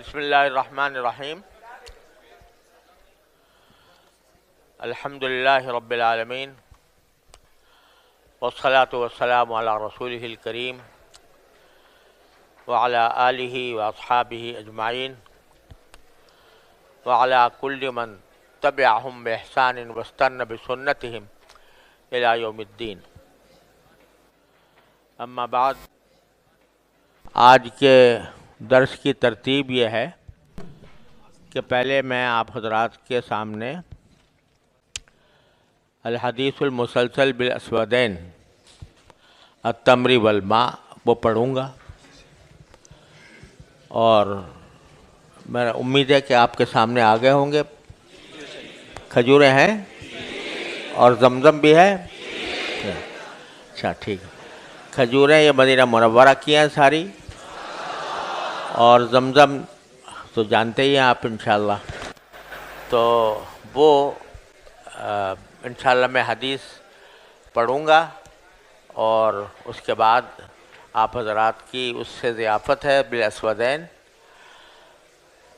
بسم اللہ الرحمن الرحیم الحمد للہ رب العالمین والصلاة والسلام علی رسولہ الکریم وعلی آلہ واصحابہ اجمعین وعلی کل من تبعہم بإحسان واستنى بسنتہم الی یوم الدین. اما بعد، آج کے درس کی ترتیب یہ ہے کہ پہلے میں آپ حضرات کے سامنے الحدیث المسلسل بالاسودین التمر والماء وہ پڑھوں گا، اور میرا امید ہے کہ آپ کے سامنے آگے ہوں گے. کھجوریں ہیں اور زمزم بھی ہے. اچھا ٹھیک ہے. کھجوریں یہ مدینہ منورہ کی ہیں ساری، اور زمزم تو جانتے ہی ہیں آپ انشاءاللہ. تو وہ انشاءاللہ میں حدیث پڑھوں گا، اور اس کے بعد آپ حضرات کی اس سے ضیافت ہے بالاسودین.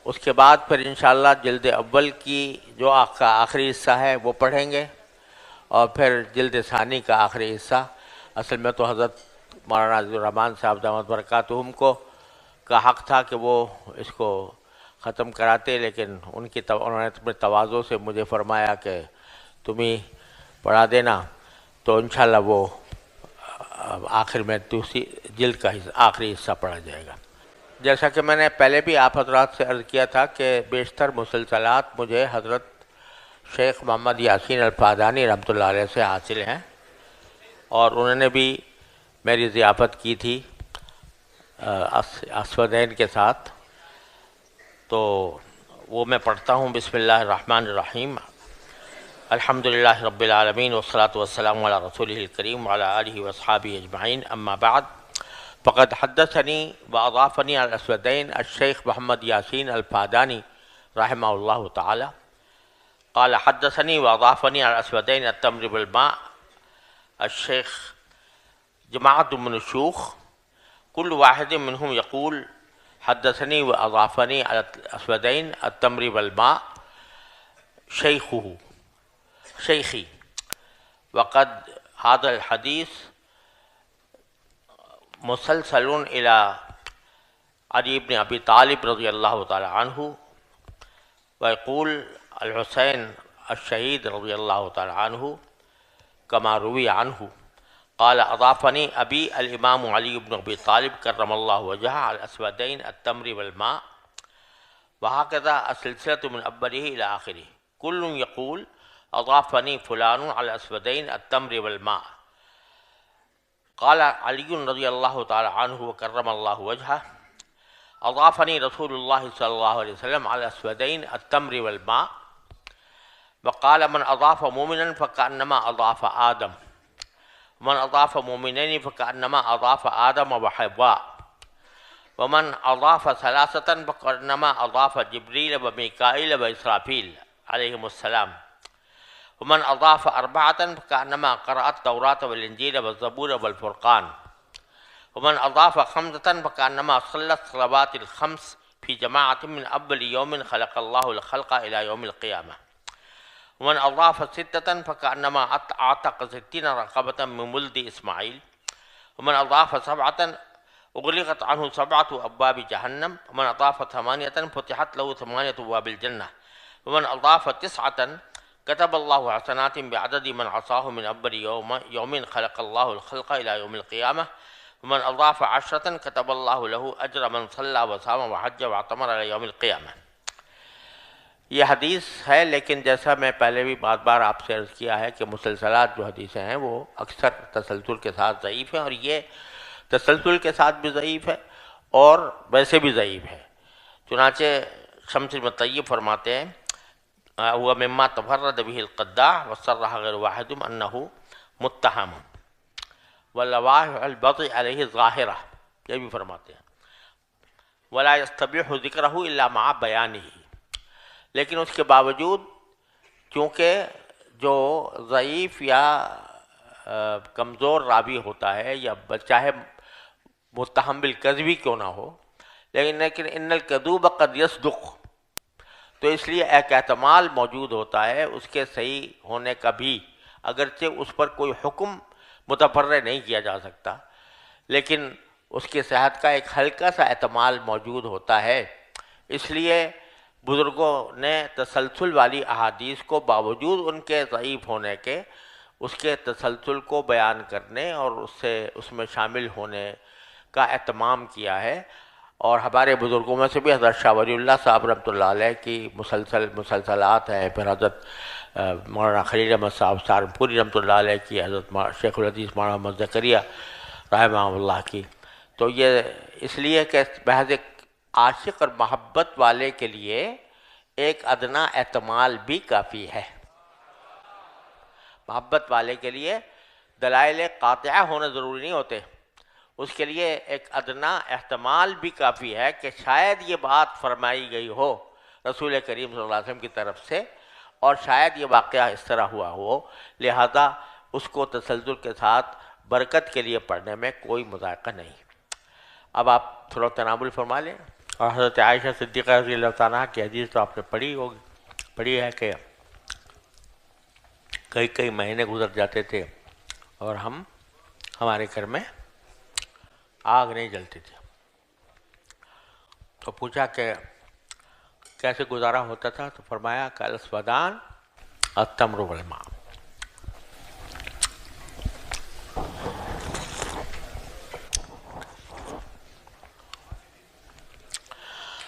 اس کے بعد پھر انشاءاللہ جلد اول کی جو آخری حصہ ہے وہ پڑھیں گے، اور پھر جلد ثانی کا آخری حصہ. اصل میں تو حضرت مولانا عزیز الرحمن صاحب دامت برکاتہم کو کا حق تھا کہ وہ اس کو ختم کراتے، لیکن انہوں نے اپنے تواضع سے مجھے فرمایا کہ تم ہی پڑھا دینا. تو انشاءاللہ وہ آخر میں دوسری جلد کا آخری حصہ پڑھا جائے گا. جیسا کہ میں نے پہلے بھی آپ حضرات سے عرض کیا تھا کہ بیشتر مسلسلات مجھے حضرت شیخ محمد یاسین الفادانی رحمۃ اللہ علیہ سے حاصل ہیں، اور انہوں نے بھی میری ضیافت کی تھی اسودین کے ساتھ. تو وہ میں پڑھتا ہوں. بسم اللہ الرحمن الرحیم. الحمد للہ رب العالمین والصلاة والسلام علی رسولہ الکریم وعلی آلہ واصحابہ اجمعین. اما بعد، فقد حدثنی واضافنی علی الاسودین الشیخ محمد یاسین الفادانی رحمہ اللہ تعالی قال حدثنی واضافنی علی الاسودین التمر والماء الشیخ جماعت من الشیوخ كل واحد منهم يقول حدثني وأضافني على الأسودين التمر والماء شيخي. وقد هذا الحديث مسلسل إلى علي بن أبي طالب رضي الله تعالى عنه، ويقول الحسين الشهيد رضي الله تعالى عنه كما روي عنه قال اضافني ابي الامام علي بن ابي طالب کرم اللہ وجهه على الاسودين التمر والماء، وهكذا السلسلة من اوله الى اخره. كل يقول اضافني فلان على الاسودين التمر والماء. قال علي رضي الله تعالى عنه وكرم الله وجهه اضافني رسول الله صلى الله عليه وسلم على الاسودين التمر والماء، وقال من اضاف مؤمنا فكأنما اضاف آدم، ومن اضاف مؤمنين فكأنما اضاف آدم وحواء، ومن اضاف ثلاثة فكأنما اضاف جبريل وميكائيل وإسرافيل عليهم السلام، ومن اضاف أربعة فكأنما قرأ التوراة والإنجيل والزبور والفرقان، ومن اضاف خمسة فكأنما صلى الصلوات الخمس في جماعة من أول يوم خلق الله الخلق إلى يوم القيامة، ومن اضاف ستة فكأنما اعتق 60 رقبة من ولد اسماعيل، ومن اضاف 7 اغلقت عنه 7 ابواب جهنم، ومن اضاف 8 فتحت له 8 ابواب الجنة، ومن اضاف 9 كتب الله حسنات بعدد من عصاه من اول يوم خلق الله الخلق الى يوم القيامة، ومن اضاف 10 كتب الله له اجر من صلى وصام وحج واعتمر الى يوم القيامة. یہ حدیث ہے، لیکن جیسا میں پہلے بھی بار بار آپ سے عرض کیا ہے کہ مسلسلات جو حدیثیں ہیں وہ اکثر تسلسل کے ساتھ ضعیف ہیں، اور یہ تسلسل کے ساتھ بھی ضعیف ہے اور ویسے بھی ضعیف ہے. چنانچہ شمس المطیب فرماتے ہیں هو مما تفرد به القداع وصرح غير واحد انه متهم واللواحق البطء عليه ظاهرة، یہ بھی فرماتے ہیں ولا يستبيح ذکرہ الا مع بیانہ. لیکن اس کے باوجود چونکہ جو ضعیف یا کمزور راوی ہوتا ہے، یا چاہے متہم بالکذب کیوں نہ ہو، لیکن ان الکذوب قد یصدق، تو اس لیے ایک احتمال موجود ہوتا ہے اس کے صحیح ہونے کا بھی، اگرچہ اس پر کوئی حکم متفرع نہیں کیا جا سکتا، لیکن اس کی صحت کا ایک ہلکا سا احتمال موجود ہوتا ہے۔ اس لیے بزرگوں نے تسلسل والی احادیث کو باوجود ان کے ضعیف ہونے کے اس کے تسلسل کو بیان کرنے اور اس میں شامل ہونے کا اہتمام کیا ہے۔ اور ہمارے بزرگوں میں سے بھی حضرت شاہ ولی اللہ صاحب رحمۃ اللہ علیہ کی مسلسلات ہیں، پھر حضرت مولانا خلیل احمد صاحب سہارنپوری رحمۃ اللہ علیہ کی، حضرت شیخ الحدیث مولانا محمد زکریا رحمہ اللہ کی۔ تو یہ اس لیے کہ محض عاشق اور محبت والے کے لیے ایک ادنا احتمال بھی کافی ہے۔ محبت والے کے لیے دلائل قاطعہ ہونا ضروری نہیں ہوتے، اس کے لیے ایک ادنا احتمال بھی کافی ہے کہ شاید یہ بات فرمائی گئی ہو رسول کریم صلی اللہ علیہ وسلم کی طرف سے، اور شاید یہ واقعہ اس طرح ہوا ہو، لہذا اس کو تسلسل کے ساتھ برکت کے لیے پڑھنے میں کوئی مذائقہ نہیں۔ اب آپ تھوڑا تناول فرما لیں۔ اور حضرت عائشہ صدیقہ رضی اللہ تعالیٰ کی حدیث تو آپ نے پڑھی ہے کہ کئی مہینے گزر جاتے تھے اور ہمارے گھر میں آگ نہیں جلتی تھی۔ تو پوچھا کہ کیسے گزارا ہوتا تھا، تو فرمایا کہ الاسودان التمر والماء۔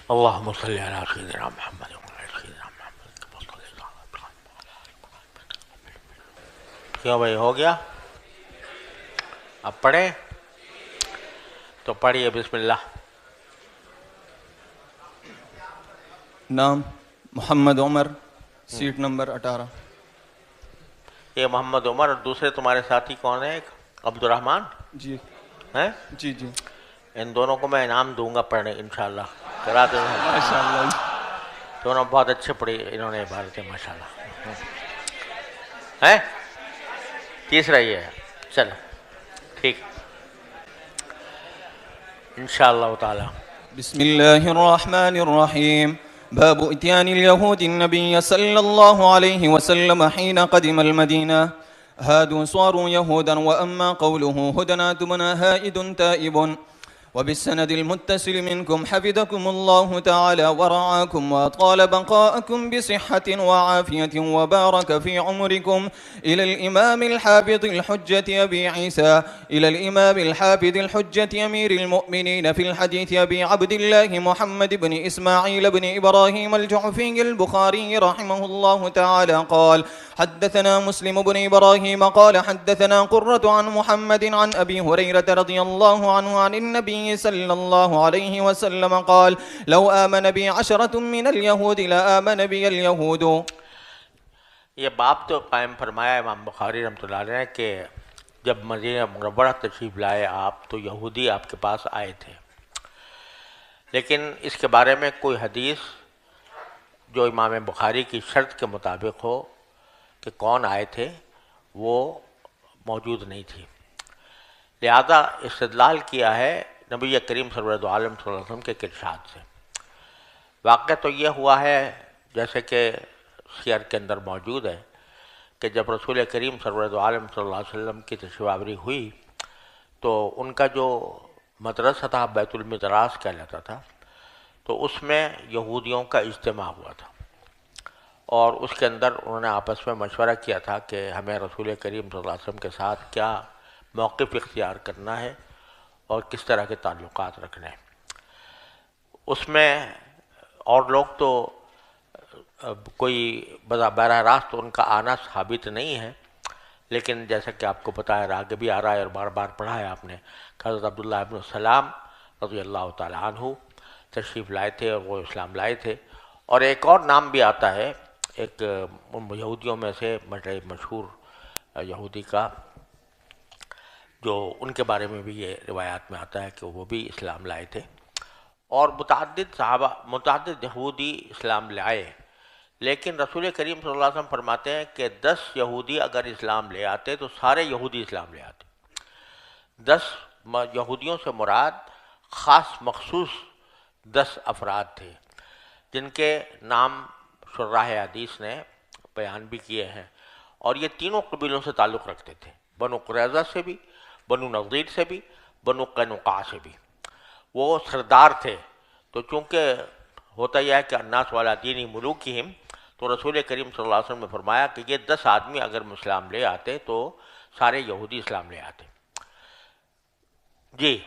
اللہم صلی علی سیدنا محمد وعلی سیدنا محمد۔ کیوں بھائی، ہو گیا؟ اب پڑھیں تو پڑھیے بسم اللہ۔ نام محمد عمر، سیٹ نمبر 18۔ یہ محمد عمر، اور دوسرے تمہارے ساتھی کون ہیں؟ ایک عبد الرحمن جی ہیں؟ جی جی ان دونوں کو میں انعام دوں گا پڑھنے انشاءاللہ، کرا دوں گا ماشاءاللہ۔ دونوں بہت اچھے پڑھی انہوں نے عبارتیں ماشاءاللہ ہیں۔ تیسرا یہ ہے، چلو ٹھیک انشاءاللہ تعالی۔ بسم اللہ الرحمن الرحیم۔ باب اتيان اليهود النبي صلى الله عليه وسلم حين قدم المدينة. هادوا صاروا يهودا، وأما قوله هدنا تمنا هائد تائب. وبالسند المتصل منكم حفظكم الله تعالى ورعاكم وأطال بقاءكم بصحة وعافية وبارك في عمركم. إلى الإمام الحافظ الحجة أبي عيسى، إلى الإمام الحافظ الحجة أمير المؤمنين في الحديث أبي عبد الله محمد بن إسماعيل بن إبراهيم الجعفي البخاري رحمه الله تعالى قال: حدثنا مسلم بن إبراهيم قال حدثنا قرة عن محمد عن أبي هريرة رضي الله عنه عن النبي صلى الله عليه وسلم قال: لو آمن بي 10 من اليهود لآمن بي اليهود۔ یہ باب تو قائم فرمایا امام بخاری رحمۃ اللہ علیہ نے کہ جب مدینہ منورہ تشریف لائے آپ تو یہودی آپ کے پاس آئے تھے، لیکن اس کے بارے میں کوئی حدیث جو امام بخاری کی شرط کے مطابق ہو کہ کون آئے تھے وہ موجود نہیں تھی، لہذا استدلال کیا ہے نبی کریم سرور عالم صلی اللہ علیہ وسلم کے ارشاد سے۔ واقعہ تو یہ ہوا ہے جیسے کہ سیر کے اندر موجود ہے کہ جب رسول کریم سرور عالم صلی اللہ علیہ وسلم کی تشریف آوری ہوئی تو ان کا جو مدرسہ تھا بیت المدراس کہلاتا تھا، تو اس میں یہودیوں کا اجتماع ہوا تھا، اور اس کے اندر انہوں نے آپس میں مشورہ کیا تھا کہ ہمیں رسول کریم صلی اللہ علیہ وسلم کے ساتھ کیا موقف اختیار کرنا ہے اور کس طرح کے تعلقات رکھنے ہیں۔ اس میں اور لوگ تو کوئی براہ راست ان کا آنا ثابت نہیں ہے، لیکن جیسا کہ آپ کو پتہ ہے آگے بھی آ رہا ہے اور بار بار پڑھا ہے آپ نے، حضرت عبداللہ ابن السلام رضی اللہ تعالی عنہ تشریف لائے تھے اور وہ اسلام لائے تھے۔ اور ایک اور نام بھی آتا ہے ایک یہودیوں میں سے مشہور یہودی کا، جو ان کے بارے میں بھی یہ روایات میں آتا ہے کہ وہ بھی اسلام لائے تھے، اور متعدد یہودی اسلام لائے، لیکن رسول کریم صلی اللہ علیہ وسلم فرماتے ہیں کہ 10 یہودی اگر اسلام لے آتے تو سارے یہودی اسلام لے آتے۔ 10 یہودیوں سے مراد خاص مخصوص 10 افراد تھے جن کے نام شراح حدیث نے بیان بھی کیے ہیں، اور یہ تینوں قبیلوں سے تعلق رکھتے تھے، بنو قریظہ سے بھی، بنو نضیر سے بھی، بنو قینقاع سے بھی۔ وہ سردار تھے، تو چونکہ ہوتا یہ ہے کہ الناس والا دین ملوکہم، تو رسول کریم صلی اللہ علیہ وسلم نے فرمایا کہ یہ 10 آدمی اگر اسلام لے آتے تو سارے یہودی اسلام لے آتے۔ جی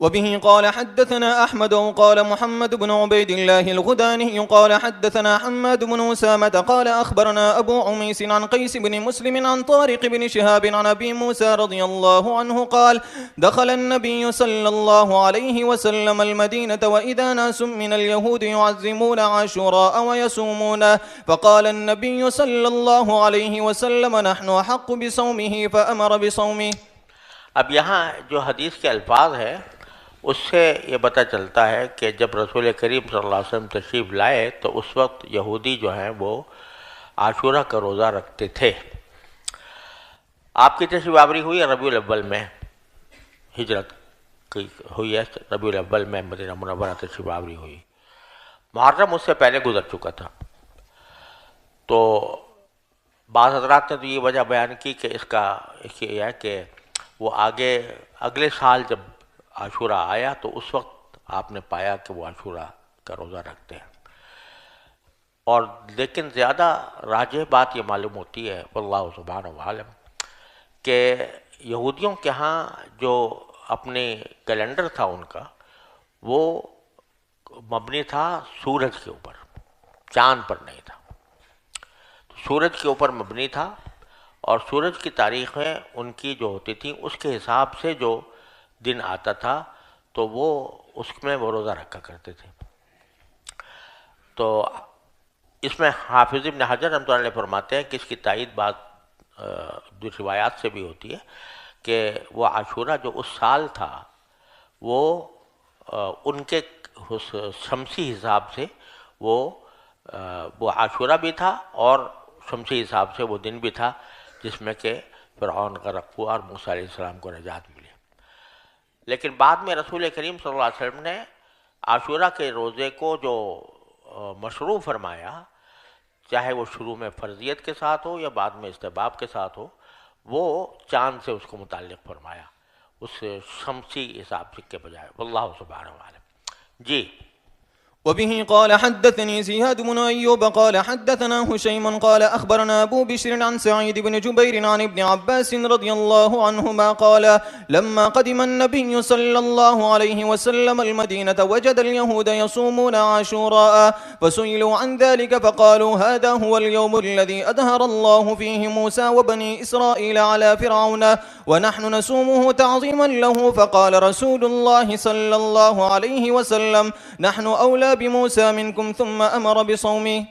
وبه قال حدثنا أحمد قال محمد بن عبيد الله الغداني قال حدثنا حماد بن أسامة قال أخبرنا أبو عميس عن قيس بن مسلم عن طارق بن شهاب عن أبي موسى رضي الله عنه قال دخل النبي صلى الله عليه وسلم المدينة وإذا ناس من اليهود يعزمون عاشوراء ويصومونه فقال النبي صلى الله عليه وسلم نحن أحق بصومه فأمر بصومه۔ اب یہاں جو حدیث کے الفاظ ہیں اس سے یہ پتہ چلتا ہے کہ جب رسول کریم صلی اللہ علیہ وسلم تشریف لائے تو اس وقت یہودی جو ہیں وہ عاشورہ کا روزہ رکھتے تھے۔ آپ کی تشریف آوری ہوئی ربیع الاول میں، ہجرت کی ہوئی ہے، ربیع الاول میں مدینہ منورہ تشریف آوری ہوئی، محرم اس سے پہلے گزر چکا تھا۔ تو بعض حضرات نے تو یہ وجہ بیان کی کہ اس یہ ہے کہ وہ اگلے سال جب عاشورہ آیا تو اس وقت آپ نے پایا کہ وہ عاشورہ کا روزہ رکھتے ہیں، اور لیکن زیادہ راجح بات یہ معلوم ہوتی ہے واللہ سبحانہ وعالم کہ یہودیوں کے ہاں جو اپنے کیلنڈر تھا ان کا وہ مبنی تھا سورج کے اوپر، چاند پر نہیں تھا، سورج کے اوپر مبنی تھا، اور سورج کی تاریخیں ان کی جو ہوتی تھیں اس کے حساب سے جو دن آتا تھا تو وہ اس میں وہ روزہ رکھا کرتے تھے۔ تو اس میں حافظ ابن حجر رحمۃ اللہ علیہ فرماتے ہیں کہ اس کی تائید بات دوسری روایات سے بھی ہوتی ہے کہ وہ عاشورہ جو اس سال تھا وہ ان کے شمسی حساب سے وہ عاشورہ بھی تھا اور شمسی حساب سے وہ دن بھی تھا جس میں کہ فرعون غرق ہوا اور موسیٰ علیہ السلام کو نجات ملی۔ لیکن بعد میں رسول کریم صلی اللہ علیہ وسلم نے عاشورہ کے روزے کو جو مشروع فرمایا، چاہے وہ شروع میں فرضیت کے ساتھ ہو یا بعد میں استحباب کے ساتھ ہو، وہ چاند سے اس کو متعلق فرمایا، اس شمسی حساب کے بجائے۔ واللہ سبحانہ وتعالی۔ جی وبه قال حدثني زياد بن أيوب قال حدثنا هشيم قال أخبرنا أبو بشر عن سعيد بن جبير عن ابن عباس رضي الله عنهما قال لما قدم النبي صلى الله عليه وسلم المدينة وجد اليهود يصومون عاشوراء فسئلوا عن ذلك فقالوا هذا هو اليوم الذي أظهر الله فيه موسى وبني إسرائيل على فرعون ونحن نصومه تعظيما له فقال رسول الله صلى الله عليه وسلم نحن أولى بموسى منكم ثم أمر بصومه.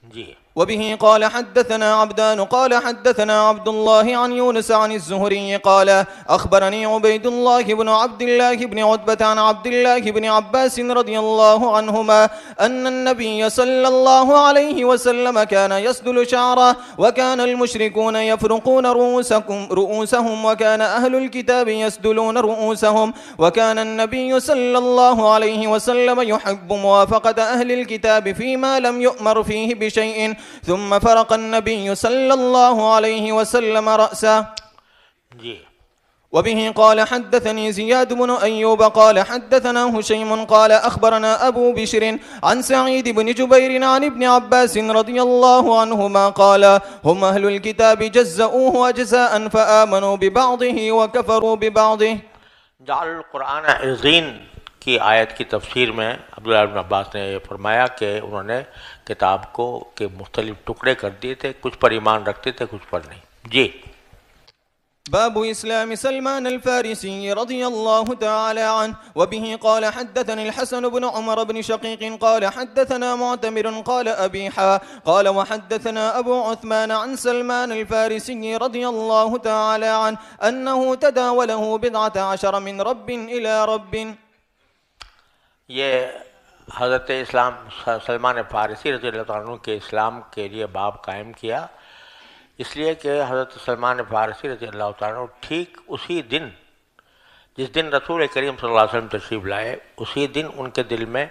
جی وبه قال حدثنا عبدان قال حدثنا عبد الله عن يونس عن الزهري قال أخبرني عبيد الله بن عبد الله بن عتبة عن عبد الله بن عباس رضي الله عنهما أن النبي صلى الله عليه وسلم كان يسدل شعره وكان المشركون يفرقون رؤوسهم وكان أهل الكتاب يسدلون رؤوسهم وكان النبي صلى الله عليه وسلم يحب موافقة أهل الكتاب فيما لم يؤمر فيه بشيء ثم فرق النبي صلى الله عليه وسلم رأسه. جی وبه قال حدثني زياد بن أيوب قال حدثنا هشيم قال أخبرنا أبو بشر عن سعيد بن جبير عن ابن عباس رضي الله عنهما قال هم أهل الكتاب جزؤوه أجزاء فآمنوا ببعضه وكفروا ببعضه. جعل القرآن عظیم کی آیت کی تفسیر میں عبداللہ بن عباس نے یہ فرمایا کہ انہوں نے کتاب کو کے مختلف ٹکڑے کر دیے تھے، کچھ پر ایمان رکھتے تھے کچھ پر نہیں۔ جی باب اسلام سلمان الفارسي رضي الله تعالى عنه. وبه قال حدثني الحسن بن عمر بن شقيق قال حدثنا معتمر قال أبيحا قال وحدثنا أبو عثمان عن سلمان الفارسي رضي الله تعالى عنه أنه تداوله 11 من رب إلى رب. یہ حضرت اسلام سلمان فارسی رضی اللہ عنہ کے اسلام کے لیے باب قائم کیا، اس لیے کہ حضرت سلمان فارسی رضی اللہ عنہ ٹھیک اسی دن جس دن رسول کریم صلی اللہ علیہ وسلم تشریف لائے اسی دن ان کے دل میں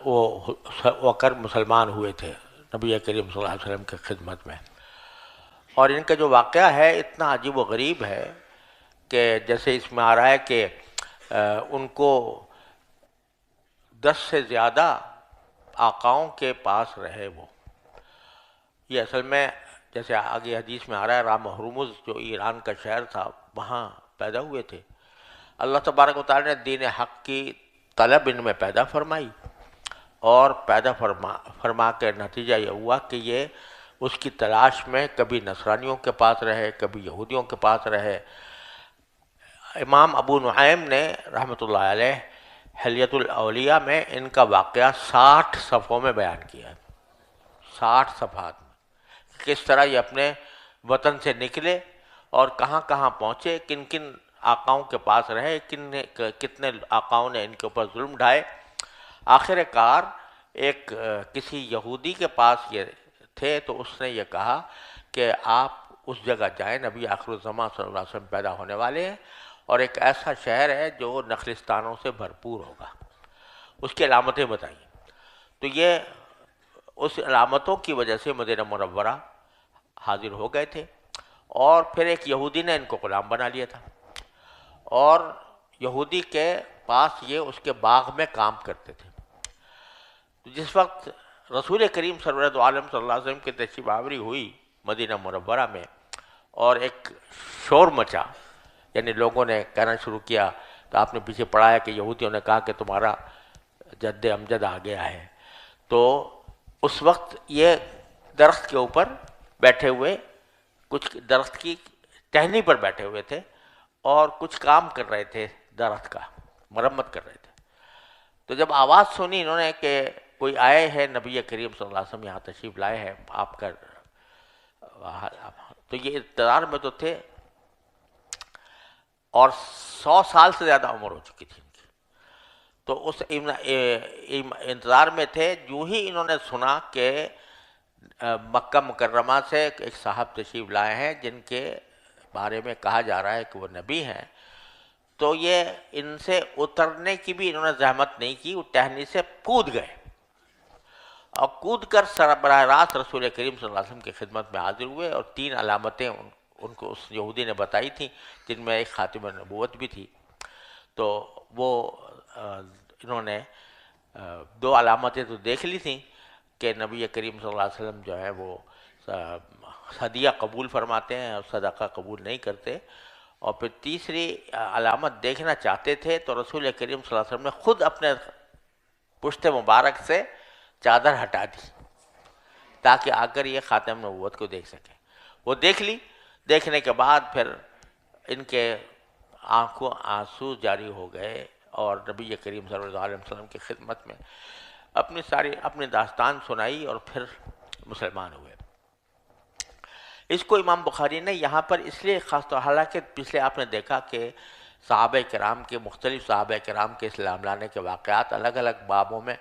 وہ کر مسلمان ہوئے تھے نبی کریم صلی اللہ علیہ وسلم کی خدمت میں. اور ان کا جو واقعہ ہے اتنا عجیب و غریب ہے کہ جیسے اس میں آ رہا ہے کہ ان کو 10 سے زیادہ آقاؤں کے پاس رہے وہ. یہ اصل میں جیسے آگے حدیث میں آ رہا ہے رام ہرمز جو ایران کا شہر تھا وہاں پیدا ہوئے تھے. اللہ تبارک و تعالیٰ نے دین حق کی طلب ان میں پیدا فرمائی اور پیدا فرما کے نتیجہ یہ ہوا کہ یہ اس کی تلاش میں کبھی نصرانیوں کے پاس رہے کبھی یہودیوں کے پاس رہے. امام ابو نعیم نے رحمۃ اللہ علیہ حلیۃ الاولیاء میں ان کا واقعہ 60 صفحوں میں بیان کیا ہے. 60 صفحات میں کس طرح یہ اپنے وطن سے نکلے اور کہاں کہاں پہنچے، کن کن آقاؤں کے پاس رہے، کتنے آقاؤں نے ان کے اوپر ظلم ڈھائے. آخر کار ایک کسی یہودی کے پاس یہ تھے تو اس نے یہ کہا کہ آپ اس جگہ جائیں، نبی آخر الزماں صلی اللہ علیہ وسلم پیدا ہونے والے ہیں اور ایک ایسا شہر ہے جو نخلستانوں سے بھرپور ہوگا، اس کی علامتیں بتائیں. تو یہ اس علامتوں کی وجہ سے مدینہ منورہ حاضر ہو گئے تھے. اور پھر ایک یہودی نے ان کو غلام بنا لیا تھا اور یہودی کے پاس یہ اس کے باغ میں کام کرتے تھے. جس وقت رسول کریم سرورت عالم صلی اللہ علیہ وسلم کی تشریف آوری ہوئی مدینہ منورہ میں اور ایک شور مچا، یعنی لوگوں نے کہنا شروع کیا، تو آپ نے پیچھے پڑھا ہے کہ یہودیوں نے کہا کہ تمہارا جد امجد آ گیا ہے. تو اس وقت یہ درخت کے اوپر بیٹھے ہوئے، کچھ درخت کی ٹہنی پر بیٹھے ہوئے تھے اور کچھ کام کر رہے تھے، درخت کا مرمت کر رہے تھے. تو جب آواز سنی انہوں نے کہ کوئی آئے ہے، نبی کریم صلی اللہ علیہ وسلم یہاں تشریف لائے ہیں آپ کا، تو یہ انتظار میں تو تھے اور 100 سال سے زیادہ عمر ہو چکی تھی ان کی. تو اس انتظار میں تھے. جو ہی انہوں نے سنا کہ مکہ مکرمہ سے ایک صاحب تشریف لائے ہیں جن کے بارے میں کہا جا رہا ہے کہ وہ نبی ہیں، تو یہ ان سے اترنے کی بھی انہوں نے زحمت نہیں کی، وہ ٹہنی سے کود گئے اور کود کر براہ راست رسول کریم صلی اللہ علیہ وسلم کی خدمت میں حاضر ہوئے. اور 3 علامتیں ان کو اس یہودی نے بتائی تھیں جن میں ایک خاتم نبوت بھی تھی. تو وہ انہوں نے 2 علامتیں تو دیکھ لی تھیں کہ نبی کریم صلی اللہ علیہ وسلم جو ہے وہ ہدیہ قبول فرماتے ہیں اور صدقہ قبول نہیں کرتے. اور پھر تیسری علامت دیکھنا چاہتے تھے تو رسول کریم صلی اللہ علیہ وسلم نے خود اپنے پشت مبارک سے چادر ہٹا دی تاکہ آ کر یہ خاتم نبوت کو دیکھ سکیں. وہ دیکھ لی. دیکھنے کے بعد پھر ان کے آنکھوں آنسو جاری ہو گئے اور نبی کریم صلی اللہ علیہ وسلم کی خدمت میں اپنی داستان سنائی اور پھر مسلمان ہوئے. اس کو امام بخاری نے یہاں پر اس لیے خاص طور، حالانکہ پچھلے آپ نے دیکھا کہ صحابہ کرام کے مختلف صحابہ کرام کے اسلام لانے کے واقعات الگ الگ بابوں میں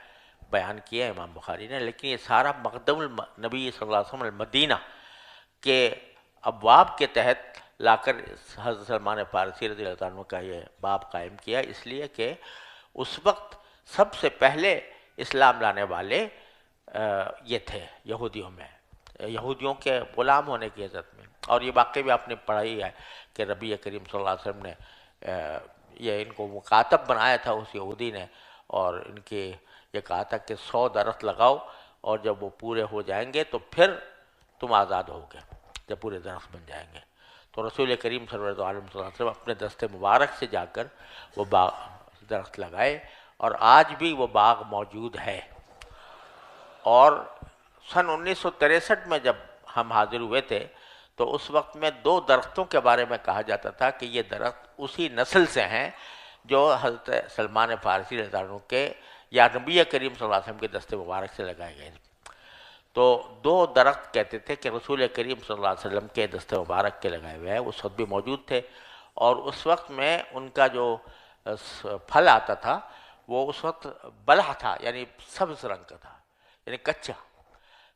بیان کیے ہیں امام بخاری نے، لیکن یہ سارا مقدم النبی صلی اللہ علیہ وسلم المدینہ کے ابواب کے تحت لا کر حضرت سلمان فارسی رضی اللہ عنہ کا یہ باب قائم کیا، اس لیے کہ اس وقت سب سے پہلے اسلام لانے والے یہ تھے یہودیوں میں، یہودیوں کے غلام ہونے کی عزت میں. اور یہ واقعہ بھی آپ نے پڑھائی ہے کہ نبی کریم صلی اللہ علیہ وسلم نے یہ ان کو مکاتب بنایا تھا اس یہودی نے، اور ان کے یہ کہا تھا کہ 100 درخت لگاؤ اور جب وہ پورے ہو جائیں گے تو پھر تم آزاد ہوگے، جب پورے درخت بن جائیں گے. تو رسول کریم صلی اللہ علیہ وسلم اپنے دست مبارک سے جا کر وہ درخت لگائے اور آج بھی وہ باغ موجود ہے. اور سن 1963 میں جب ہم حاضر ہوئے تھے تو اس وقت میں 2 درختوں کے بارے میں کہا جاتا تھا کہ یہ درخت اسی نسل سے ہیں جو حضرت سلمان فارسی رضی اللہ عنہ کے یا نبی کریم صلی اللہ علیہ وسلم کے دست مبارک سے لگائے گئے. تو 2 درخت کہتے تھے کہ رسول کریم صلی اللہ علیہ وسلم کے دست مبارک کے لگائے ہوئے ہیں، اس وقت بھی موجود تھے. اور اس وقت میں ان کا جو پھل آتا تھا وہ اس وقت بلح تھا، یعنی سبز رنگ کا تھا، یعنی کچا.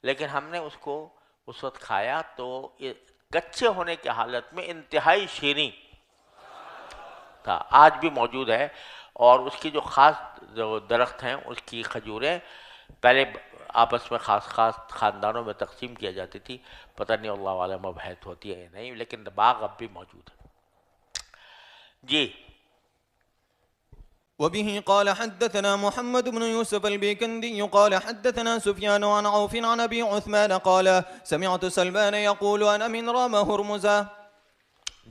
لیکن ہم نے اس کو اس وقت کھایا تو کچے ہونے کی حالت میں انتہائی شیریں تھا، آج بھی موجود ہے، اور اس کی جو خاص جو درخت ہیں اس کی کھجوریں پہلے آپس میں خاص خاص خاندانوں میں تقسیم کیا جاتی تھی، پتہ نہیں اللہ عالم اب ہے ہوتی ہے یا نہیں، لیکن باغ اب بھی موجود ہے. جی. وبه قال حدثنا محمد بن يوسف البيكندي قال حدثنا سفيان عن عوف عن أبي عثمان قال سمعت سلمان يقول أنا من رام هرمزا.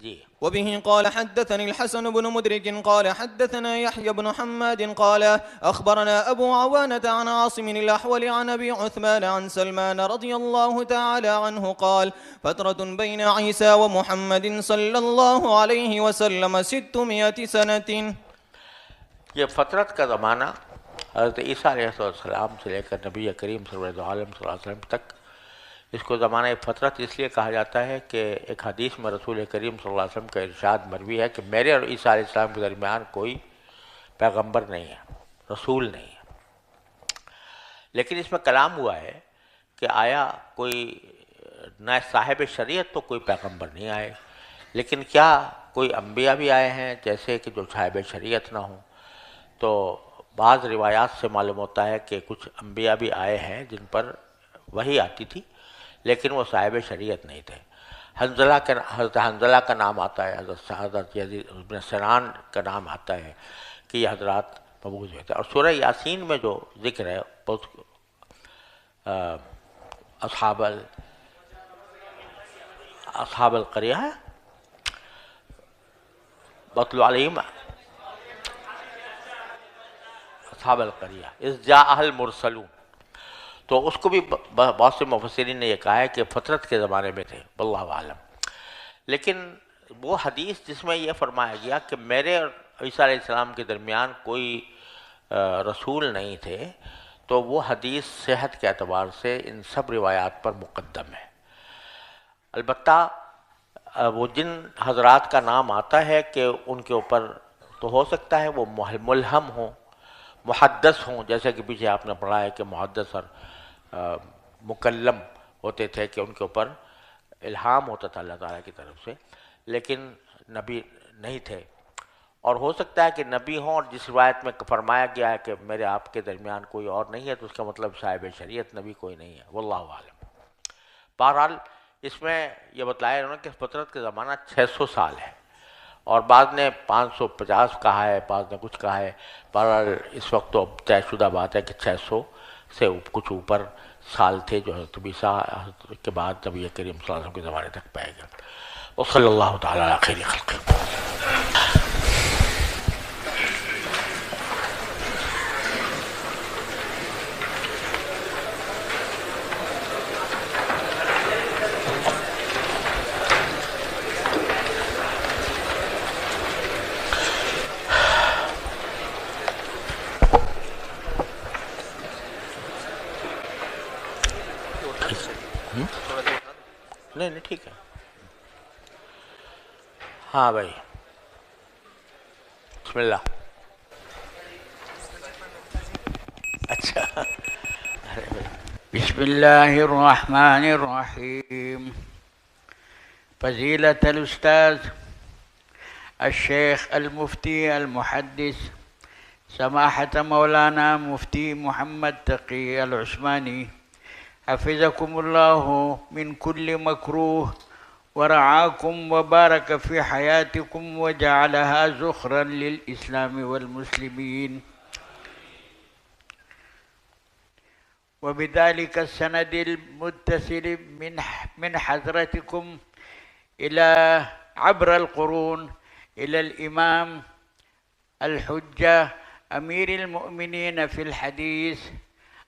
جی. وبه قال حدثني الحسن بن مدرك قال حدثنا يحيى بن حماد قال أخبرنا أبو عوانة عن عاصم الأحول عن أبي عثمان عن سلمان رضي الله تعالى عنه قال فترة بين عيسى ومحمد صلى الله عليه وسلم 600 سنة. یہ فترت کا زمانہ حضرت عیسیٰ علیہ السلام سے لے کر نبی کریم صلی اللہ علیہ وسلم تک، اس کو زمانہ فترت اس لیے کہا جاتا ہے کہ ایک حدیث میں رسول کریم صلی اللہ علیہ وسلم کا ارشاد مروی ہے کہ میرے اور عیسیٰ علیہ السلام کے درمیان کوئی پیغمبر نہیں ہے، رسول نہیں ہے. لیکن اس میں کلام ہوا ہے کہ آیا کوئی نہ صاحب شریعت تو کوئی پیغمبر نہیں آئے، لیکن کیا کوئی انبیاء بھی آئے ہیں جیسے کہ جو صاحب شریعت نہ ہوں؟ تو بعض روایات سے معلوم ہوتا ہے کہ کچھ انبیاء بھی آئے ہیں جن پر وحی آتی تھی لیکن وہ صاحب شریعت نہیں تھے. حضرت حنظلہ کا نام آتا ہے، حضرت یزید بن سنان کا نام آتا ہے کہ یہ حضرات مبعوث ہوئے تھے. اور سورہ یاسین میں جو ذکر ہے بہت اصحاب القریہ ہے، بطل علیہم اصحاب القریہ اذ جاء المرسلون. تو اس کو بھی بہت سے مفسرین نے یہ کہا ہے کہ فترت کے زمانے میں تھے، واللہ عالم. لیکن وہ حدیث جس میں یہ فرمایا گیا کہ میرے اور عیسیٰ علیہ السلام کے درمیان کوئی رسول نہیں تھے، تو وہ حدیث صحت کے اعتبار سے ان سب روایات پر مقدم ہے. البتہ وہ جن حضرات کا نام آتا ہے کہ ان کے اوپر تو ہو سکتا ہے وہ ملہم ہوں، محدث ہوں، جیسے کہ پیچھے آپ نے پڑھا ہے کہ محدث اور مکلم ہوتے تھے کہ ان کے اوپر الہام ہوتا تھا اللہ تعالیٰ کی طرف سے، لیکن نبی نہیں تھے. اور ہو سکتا ہے کہ نبی ہوں اور جس روایت میں فرمایا گیا ہے کہ میرے آپ کے درمیان کوئی اور نہیں ہے، تو اس کا مطلب صاحب شریعت نبی کوئی نہیں ہے، واللہ عالم. بہرحال اس میں یہ بتلایا انہوں نے کہ فطرت کا زمانہ 600 سال ہے، اور بعض نے 550 کہا ہے، بعض نے کچھ کہا ہے. بہرحال اس وقت تو طے شدہ بات ہے کہ 600 سے کچھ اوپر سال تھے جو حضرت عیسیٰ کے بعد نبی کریم صلی اللہ علیہ وسلم کے زمانے تک پائے گئے. وصلی اللہ تعالیٰ علی خیر خلقہ. نہیں ٹھیک ہے. ہاں بھائی بسم اللہ. اچھا بسم اللہ الرحمن الرحیم. فضیلت الاستاذ الشیخ المفتی المحدث سماحت مولانا مفتی محمد تقی العثمانی حفظكم الله من كل مكروه ورعاكم وبارك في حياتكم وجعلها زخرا للإسلام والمسلمين. وبذلك السند المتصل من حضرتكم إلى عبر القرون إلى الإمام الحجة أمير المؤمنين في الحديث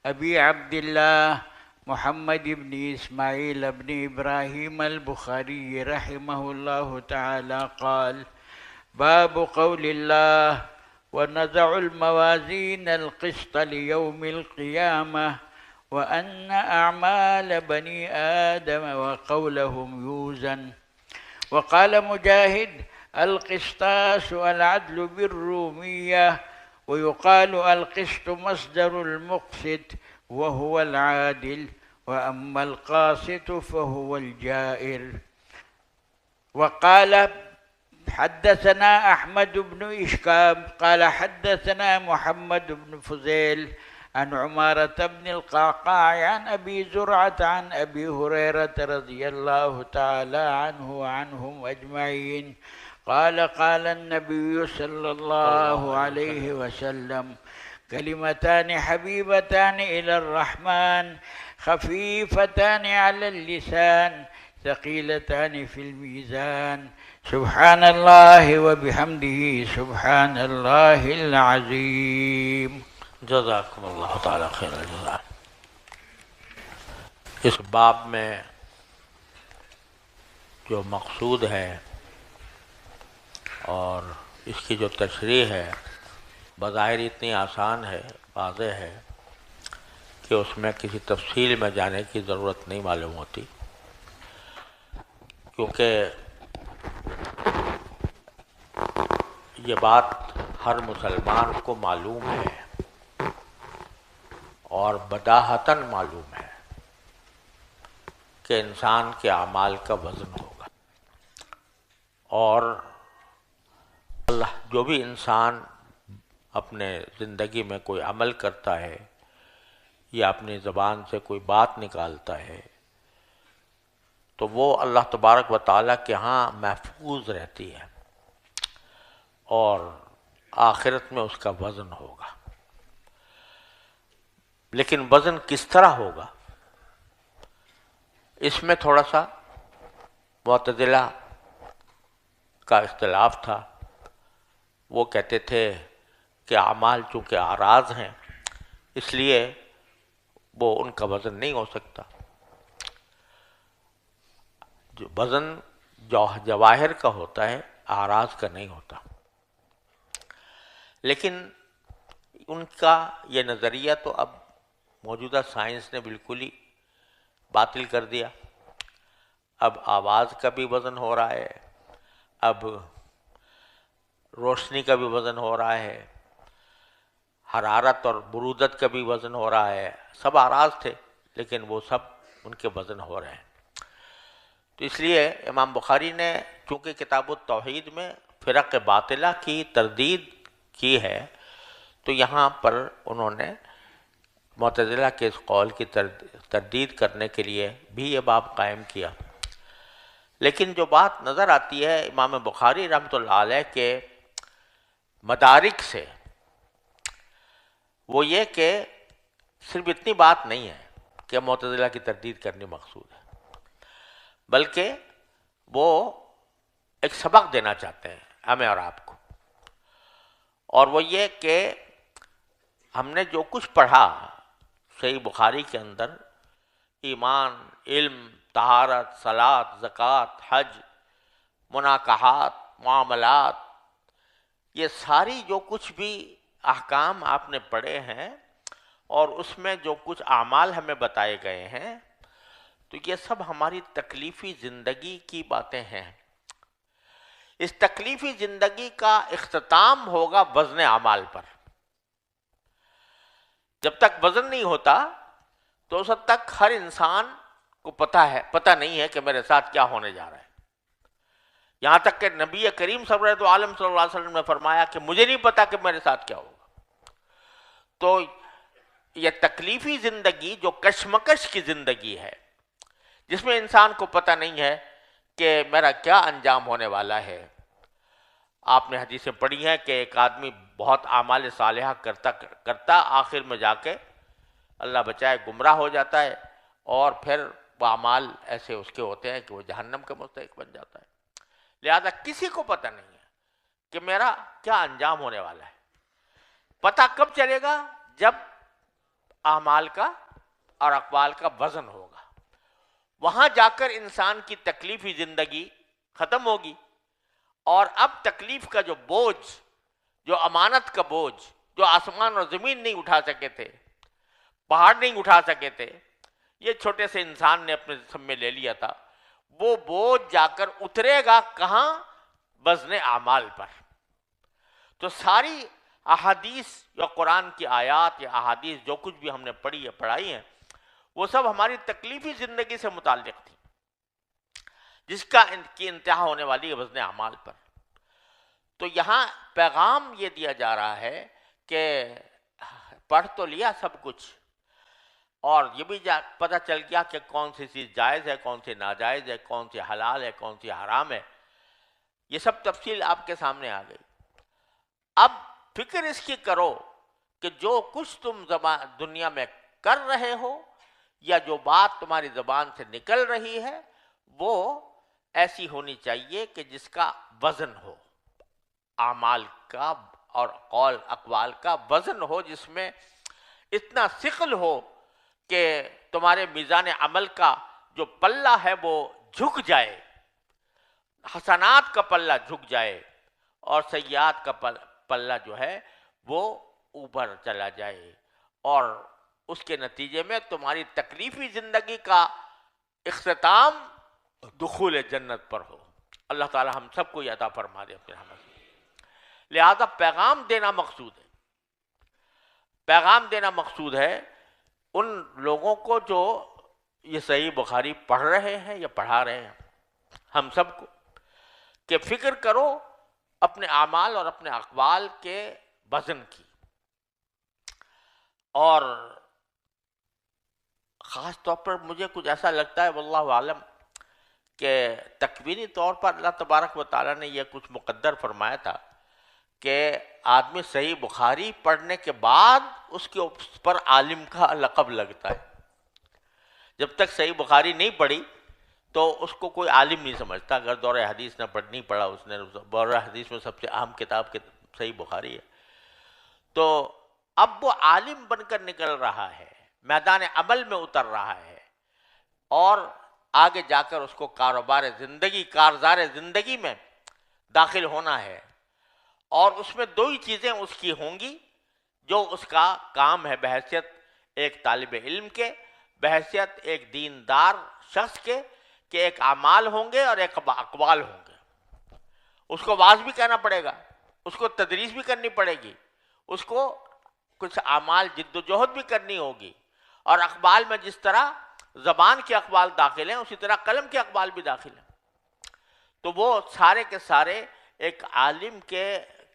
أبي عبد الله محمد بن إسماعيل بن إبراهيم البخاري رحمه الله تعالى قال: باب قول الله: ونضع الموازين القسط ليوم القيامة وأن أعمال بني آدم وقولهم يوزن. وقال مجاهد: القسطاس العدل بالرومية، ويقال القسط مصدر المقسط وهو العادل، وأما القاسط فهو الجائر. وقال حدثنا أحمد بن إشكاب قال حدثنا محمد بن فضيل عن عمارة بن القعقاع عن أبي زرعة عن أبي هريرة رضي الله تعالى عنه وعنهم أجمعين قال قال النبي صلى الله عليه وسلم كلمتان حبيبتان إلى الرحمن خفيفتان على اللسان ثقيلتان في الميزان سبحان الله وبحمده سبحان الله العظيم. جزاکم اللہ تعالیٰ خیر الجزا. اس باب میں جو مقصود ہے اور اس کی جو تشریح ہے بظاہر اتنی آسان ہے، واضح ہے کہ اس میں کسی تفصیل میں جانے کی ضرورت نہیں معلوم ہوتی، کیونکہ یہ بات ہر مسلمان کو معلوم ہے اور بداہتاً معلوم ہے کہ انسان کے اعمال کا وزن ہوگا، اور اللہ جو بھی انسان اپنے زندگی میں کوئی عمل کرتا ہے یا اپنی زبان سے کوئی بات نکالتا ہے تو وہ اللہ تبارک و تعالیٰ کے ہاں محفوظ رہتی ہے اور آخرت میں اس کا وزن ہوگا. لیکن وزن کس طرح ہوگا اس میں تھوڑا سا معتزلہ کا اختلاف تھا. وہ کہتے تھے کہ اعمال چونکہ اعراض ہیں اس لیے وہ ان کا وزن نہیں ہو سکتا. جو وزن جواہر کا ہوتا ہے، اعراض کا نہیں ہوتا. لیکن ان کا یہ نظریہ تو اب موجودہ سائنس نے بالکل ہی باطل کر دیا. اب آواز کا بھی وزن ہو رہا ہے، اب روشنی کا بھی وزن ہو رہا ہے، حرارت اور برودت کا بھی وزن ہو رہا ہے. سب اعراض تھے لیکن وہ سب ان کے وزن ہو رہے ہیں. تو اس لیے امام بخاری نے چونکہ کتاب التوحید میں فرق باطلہ کی تردید کی ہے تو یہاں پر انہوں نے معتزلہ کے اس قول کی تردید کرنے کے لیے بھی یہ باب قائم کیا. لیکن جو بات نظر آتی ہے امام بخاری رحمۃ اللہ علیہ کے مدارک سے وہ یہ کہ صرف اتنی بات نہیں ہے کہ معتزلہ کی تردید کرنی مقصود ہے، بلکہ وہ ایک سبق دینا چاہتے ہیں ہمیں اور آپ کو، اور وہ یہ کہ ہم نے جو کچھ پڑھا صحیح بخاری کے اندر، ایمان، علم، طہارت، صلاۃ، زکوٰۃ، حج، مناکحات، معاملات، یہ ساری جو کچھ بھی احکام آپ نے پڑھے ہیں اور اس میں جو کچھ اعمال ہمیں بتائے گئے ہیں تو یہ سب ہماری تکلیفی زندگی کی باتیں ہیں. اس تکلیفی زندگی کا اختتام ہوگا وزن اعمال پر. جب تک وزن نہیں ہوتا تو اس حد تک ہر انسان کو پتہ نہیں ہے کہ میرے ساتھ کیا ہونے جا رہا ہے. یہاں تک کہ نبی کریم سرورت عالم صلی اللہ علیہ وسلم نے فرمایا کہ مجھے نہیں پتا کہ میرے ساتھ کیا ہوگا. تو یہ تکلیفی زندگی جو کشمکش کی زندگی ہے جس میں انسان کو پتہ نہیں ہے کہ میرا کیا انجام ہونے والا ہے. آپ نے حدیثیں پڑھی ہیں کہ ایک آدمی بہت اعمال صالحہ کرتا آخر میں جا کے اللہ بچائے گمراہ ہو جاتا ہے اور پھر وہ اعمال ایسے اس کے ہوتے ہیں کہ وہ جہنم کا مستحق بن جاتا ہے. لہذا کسی کو پتہ نہیں ہے کہ میرا کیا انجام ہونے والا ہے. پتہ کب چلے گا؟ جب اعمال کا اور اقوال کا وزن ہوگا. وہاں جا کر انسان کی تکلیفی زندگی ختم ہوگی اور اب تکلیف کا جو بوجھ، جو امانت کا بوجھ، جو آسمان اور زمین نہیں اٹھا سکے تھے، پہاڑ نہیں اٹھا سکے تھے، یہ چھوٹے سے انسان نے اپنے جسم میں لے لیا تھا، وہ بوجھ جا کر اترے گا کہاں؟ وزن اعمال پر. تو ساری احادیث یا قرآن کی آیات یا احادیث جو کچھ بھی ہم نے پڑھائی ہیں وہ سب ہماری تکلیفی زندگی سے متعلق تھی، جس کی انتہا ہونے والی ہے وزن اعمال پر. تو یہاں پیغام یہ دیا جا رہا ہے کہ پڑھ تو لیا سب کچھ، اور یہ بھی پتہ چل گیا کہ کون سی چیز جائز ہے، کون سی ناجائز ہے، کون سی حلال ہے، کون سی حرام ہے، یہ سب تفصیل آپ کے سامنے آ گئی۔ اب فکر اس کی کرو کہ جو کچھ تم دنیا میں کر رہے ہو یا جو بات تمہاری زبان سے نکل رہی ہے وہ ایسی ہونی چاہیے کہ جس کا وزن ہو، اعمال کا اور قول اقوال کا وزن ہو، جس میں اتنا ثقل ہو کہ تمہارے میزان عمل کا جو پلہ ہے وہ جھک جائے، حسنات کا پلہ جھک جائے اور سیئات کا پلہ جو ہے وہ اوپر چلا جائے، اور اس کے نتیجے میں تمہاری تکلیفی زندگی کا اختتام دخول جنت پر ہو۔ اللہ تعالی ہم سب کو یہ عطا فرما دے اپنے رحمت سے۔ لہذا پیغام دینا مقصود ہے، پیغام دینا مقصود ہے ان لوگوں کو جو یہ صحیح بخاری پڑھ رہے ہیں یا پڑھا رہے ہیں، ہم سب کو، کہ فکر کرو اپنے اعمال اور اپنے اقوال کے وزن کی، اور خاص طور پر مجھے کچھ ایسا لگتا ہے واللہ عالم کہ تکوینی طور پر اللہ تبارک و تعالیٰ نے یہ کچھ مقدر فرمایا تھا کہ آدمی صحیح بخاری پڑھنے کے بعد اس کے پر عالم کا لقب لگتا ہے۔ جب تک صحیح بخاری نہیں پڑھی تو اس کو کوئی عالم نہیں سمجھتا، اگر دور حدیث نہ نہیں پڑھا اس نے، دور حدیث میں سب سے اہم کتاب صحیح بخاری ہے، تو اب وہ عالم بن کر نکل رہا ہے، میدان عمل میں اتر رہا ہے، اور آگے جا کر اس کو کاروبار زندگی، کارزار زندگی میں داخل ہونا ہے، اور اس میں دو ہی چیزیں اس کی ہوں گی جو اس کا کام ہے بحیثیت ایک طالب علم کے، بحیثیت ایک دیندار شخص کے، کہ ایک اعمال ہوں گے اور ایک اقوال ہوں گے۔ اس کو واعظ بھی کہنا پڑے گا، اس کو تدریس بھی کرنی پڑے گی، اس کو کچھ اعمال جد و جہد بھی کرنی ہوگی، اور اقوال میں جس طرح زبان کے اقوال داخل ہیں اسی طرح قلم کے اقوال بھی داخل ہیں۔ تو وہ سارے کے سارے ایک عالم کے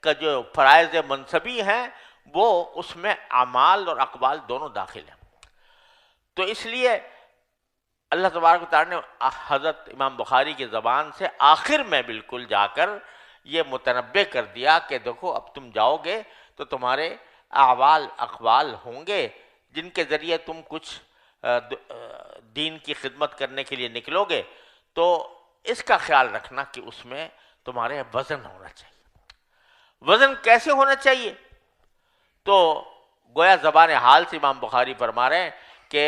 کا جو فرائض منصبی ہیں وہ اس میں اعمال اور اقوال دونوں داخل ہیں۔ تو اس لیے اللہ تبارک و تعالیٰ نے حضرت امام بخاری کی زبان سے آخر میں بالکل جا کر یہ متنبع کر دیا کہ دیکھو اب تم جاؤ گے تو تمہارے اعمال اقوال ہوں گے جن کے ذریعے تم کچھ دین کی خدمت کرنے کے لیے نکلو گے، تو اس کا خیال رکھنا کہ اس میں تمہارے وزن ہونا چاہیے۔ وزن کیسے ہونا چاہیے؟ تو گویا زبان حال سے امام بخاری فرما رہے ہیں کہ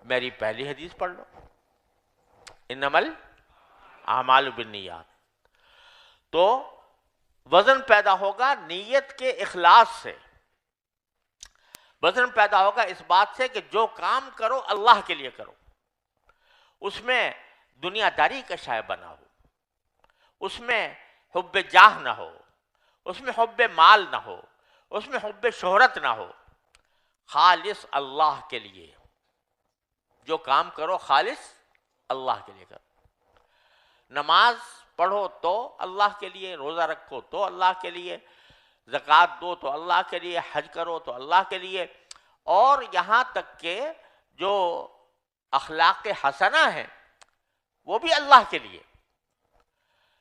میری پہلی حدیث پڑھ لو، انما الاعمال بالنیات۔ تو وزن پیدا ہوگا نیت کے اخلاص سے، وزن پیدا ہوگا اس بات سے کہ جو کام کرو اللہ کے لیے کرو، اس میں دنیا داری کا شائبہ نہ ہو، اس میں حب جاہ نہ ہو، اس میں حب مال نہ ہو، اس میں حب شہرت نہ ہو، خالص اللہ کے لیے جو کام کرو خالص اللہ کے لیے کرو۔ نماز پڑھو تو اللہ کے لیے، روزہ رکھو تو اللہ کے لیے، زکوٰۃ دو تو اللہ کے لیے، حج کرو تو اللہ کے لیے، اور یہاں تک کہ جو اخلاق حسنہ ہیں وہ بھی اللہ کے لیے۔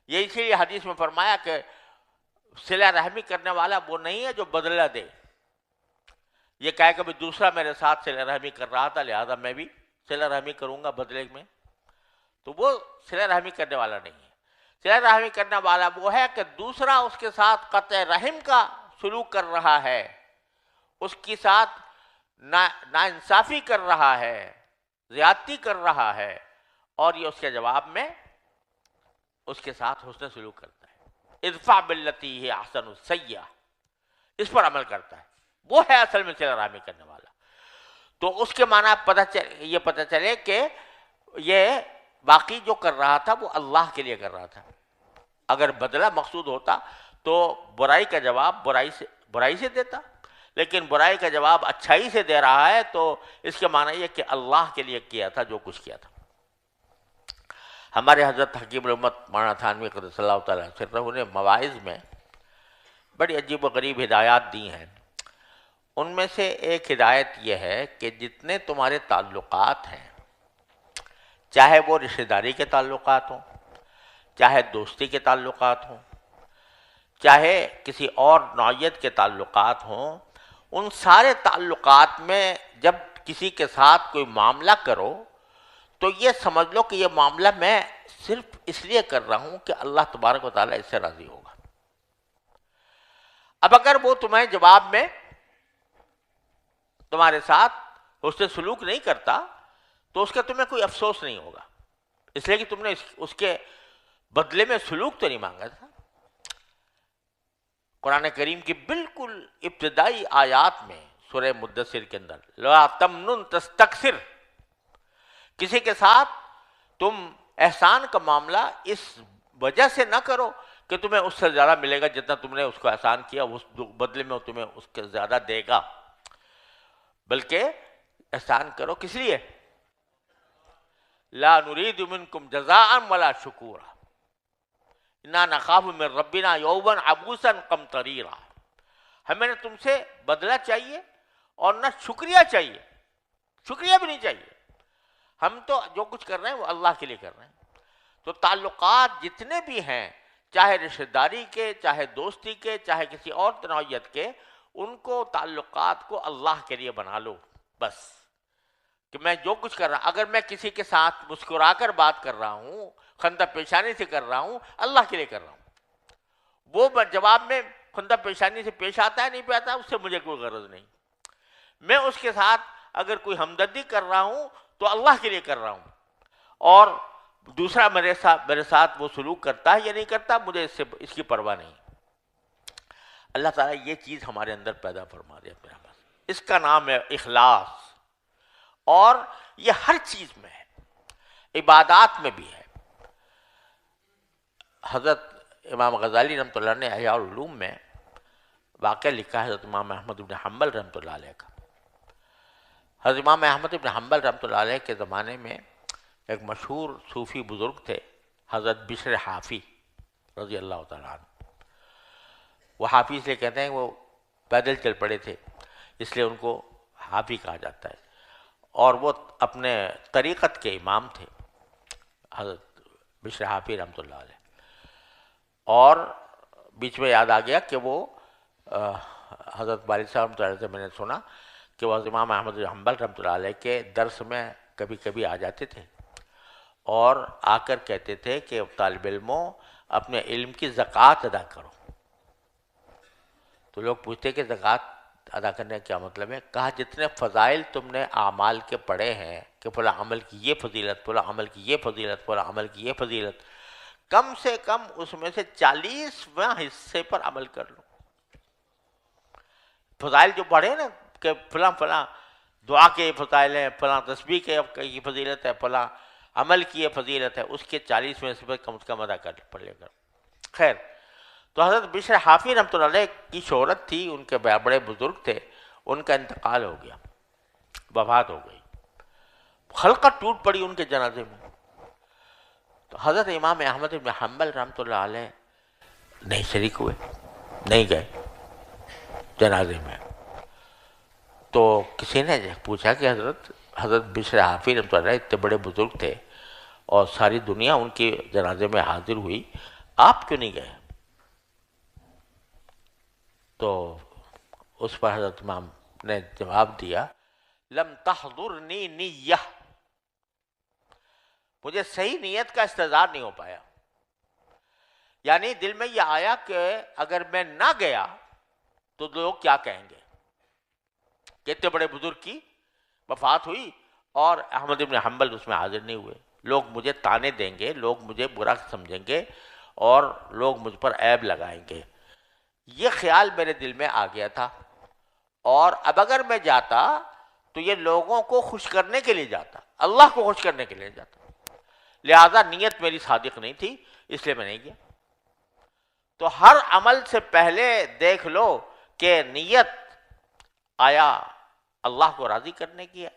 یہ اسی لیے حدیث میں فرمایا کہ صلہ رحمی کرنے والا وہ نہیں ہے جو بدلہ دے، یہ کہے کہ دوسرا میرے ساتھ صلہ رحمی کر رہا تھا لہذا میں بھی صلہ رحمی کروں گا بدلے میں، تو وہ صلہ رحمی کرنے والا نہیں ہے۔ صلہ رحمی کرنے والا وہ ہے کہ دوسرا اس کے ساتھ قطع رحم کا سلوک کر رہا ہے، اس کے ساتھ ناانصافی کر رہا ہے، زیادتی کر رہا ہے، اور یہ اس کے جواب میں اس کے ساتھ حسن سلوک کرتا ہے۔ ادفع باللتی ہی احسن السیئہ، اس پر عمل کرتا ہے، وہ ہے اصل میں صلہ رحمی کرنے والا۔ تو اس کے معنی یہ پتہ چلے کہ یہ باقی جو کر رہا تھا وہ اللہ کے لیے کر رہا تھا۔ اگر بدلہ مقصود ہوتا تو برائی کا جواب برائی سے دیتا، لیکن برائی کا جواب اچھائی سے دے رہا ہے، تو اس کے معنی یہ کہ اللہ کے لیے کیا تھا جو کچھ کیا تھا۔ ہمارے حضرت حکیم الامت مولانا تھانوی قدس اللہ تعالیٰ سرہ نے مواعظ میں بڑی عجیب و غریب ہدایات دی ہیں. ان میں سے ایک ہدایت یہ ہے کہ جتنے تمہارے تعلقات ہیں، چاہے وہ رشتہ داری کے تعلقات ہوں، چاہے دوستی کے تعلقات ہوں، چاہے کسی اور نوعیت کے تعلقات ہوں، ان سارے تعلقات میں جب کسی کے ساتھ کوئی معاملہ کرو تو یہ سمجھ لو کہ یہ معاملہ میں صرف اس لیے کر رہا ہوں کہ اللہ تبارک و تعالیٰ اس سے راضی ہوگا. اب اگر وہ تمہیں جواب میں تمہارے ساتھ حسن سلوک نہیں کرتا تو اس کا تمہیں کوئی افسوس نہیں ہوگا، اس لیے کہ تم نے اس کے بدلے میں سلوک تو نہیں مانگا تھا. قرآن کریم کی بالکل ابتدائی آیات میں سورہ مدثر کے اندر لا تمنن تستکثر، کسی کے ساتھ تم احسان کا معاملہ اس وجہ سے نہ کرو کہ تمہیں اس سے زیادہ ملے گا جتنا تم نے اس کو احسان کیا، اس بدلے میں تمہیں اس کے زیادہ دے گا، بلکہ احسان کرو کس لیے؟ لا نريد منکم جزاء ولا شکورا انا نخاف من ربنا یوما عبوسا قمطریرا. ہمیں نہ تم سے بدلہ چاہیے اور نہ شکریہ چاہیے، شکریہ بھی نہیں چاہیے. ہم تو جو کچھ کر رہے ہیں وہ اللہ کے لیے کر رہے ہیں. تو تعلقات جتنے بھی ہیں، چاہے رشتہ داری کے، چاہے دوستی کے، چاہے کسی اور نوعیت کے، ان کو تعلقات کو اللہ کے لیے بنا لو بس. کہ میں جو کچھ کر رہا ہوں، اگر میں کسی کے ساتھ مسکرا کر بات کر رہا ہوں، خندہ پیشانی سے کر رہا ہوں، اللہ کے لیے کر رہا ہوں. وہ جواب میں خندہ پیشانی سے پیش آتا ہے نہیں پہ آتا، اس سے مجھے کوئی غرض نہیں. میں اس کے ساتھ اگر کوئی ہمدردی کر رہا ہوں تو اللہ کے لیے کر رہا ہوں، اور دوسرا میرے ساتھ وہ سلوک کرتا ہے یا نہیں کرتا، مجھے اس کی پرواہ نہیں. اللہ تعالیٰ یہ چیز ہمارے اندر پیدا فرما دے اپنے پاس. اس کا نام ہے اخلاص، اور یہ ہر چیز میں ہے، عبادات میں بھی ہے. حضرت امام غزالی رحمۃ اللہ نے احیاء العلوم میں واقعہ لکھا ہے حضرت امام احمد بن حنبل رحمۃ اللہ علیہ کا. حضرت امام احمد بن حنبل رحمۃ اللہ علیہ کے زمانے میں ایک مشہور صوفی بزرگ تھے حضرت بشر حافی رضی اللہ تعالیٰ عنہ. وہ حافی اس لیے کہتے ہیں وہ پیدل چل پڑے تھے، اس لیے ان کو حافی کہا جاتا ہے. اور وہ اپنے طریقت کے امام تھے حضرت بشر حافی رحمۃ اللہ علیہ. اور بیچ میں یاد آ گیا کہ وہ حضرت والد صاحب رحمۃ اللہ علیہ سے میں نے سنا کہ وہ حضرت امام احمد بن حنبل رحمۃ اللہ علیہ کے درس میں کبھی کبھی آ جاتے تھے اور آ کر کہتے تھے کہ طالب علموں اپنے علم کی زکوٰۃ ادا کرو. تو لوگ پوچھتے کہ زکوٰۃ ادا کرنے کا کیا مطلب ہے؟ کہا جتنے فضائل تم نے اعمال کے پڑھے ہیں کہ فلاں عمل کی یہ فضیلت، فلاں عمل کی یہ فضیلت، فلاں عمل کی یہ فضیلت، کم سے کم اس میں سے 40واں حصے پر عمل کر لو. فضائل جو پڑھے نا کہ فلاں فلاں دعا کے یہ فضائل ہیں، فلاں تسبیح کے یہ فضیلت ہے، فلاں عمل کی یہ فضیلت ہے، اس کے 40ویں حصے پر کم سے کم ادا کر پڑھ لے کر. خیر، تو حضرت بشر حافی رحمۃ اللہ علیہ کی شہرت تھی، ان کے بڑے بزرگ تھے، ان کا انتقال ہو گیا، وفات ہو گئی، خلقت ٹوٹ پڑی ان کے جنازے میں. تو حضرت امام احمد بن حنبل رحمۃ اللہ علیہ نہیں شریک ہوئے، نہیں گئے جنازے میں. تو کسی نے پوچھا کہ حضرت بشر حافی رحمۃ اللہ علیہ اتنے بڑے بزرگ تھے اور ساری دنیا ان کے جنازے میں حاضر ہوئی، آپ کیوں نہیں گئے؟ تو اس پر حضرت امام نے جواب دیا لم تحضرنی نیہ، مجھے صحیح نیت کا استحضار نہیں ہو پایا. یعنی دل میں یہ آیا کہ اگر میں نہ گیا تو لوگ کیا کہیں گے کہ اتنے بڑے بزرگ کی وفات ہوئی اور احمد بن حنبل اس میں حاضر نہیں ہوئے، لوگ مجھے طعنے دیں گے، لوگ مجھے برا سمجھیں گے اور لوگ مجھ پر عیب لگائیں گے. یہ خیال میرے دل میں آ گیا تھا، اور اب اگر میں جاتا تو یہ لوگوں کو خوش کرنے کے لیے جاتا، اللہ کو خوش کرنے کے لیے جاتا، لہذا نیت میری صادق نہیں تھی، اس لیے میں نہیں گیا. تو ہر عمل سے پہلے دیکھ لو کہ نیت آیا اللہ کو راضی کرنے کی ہے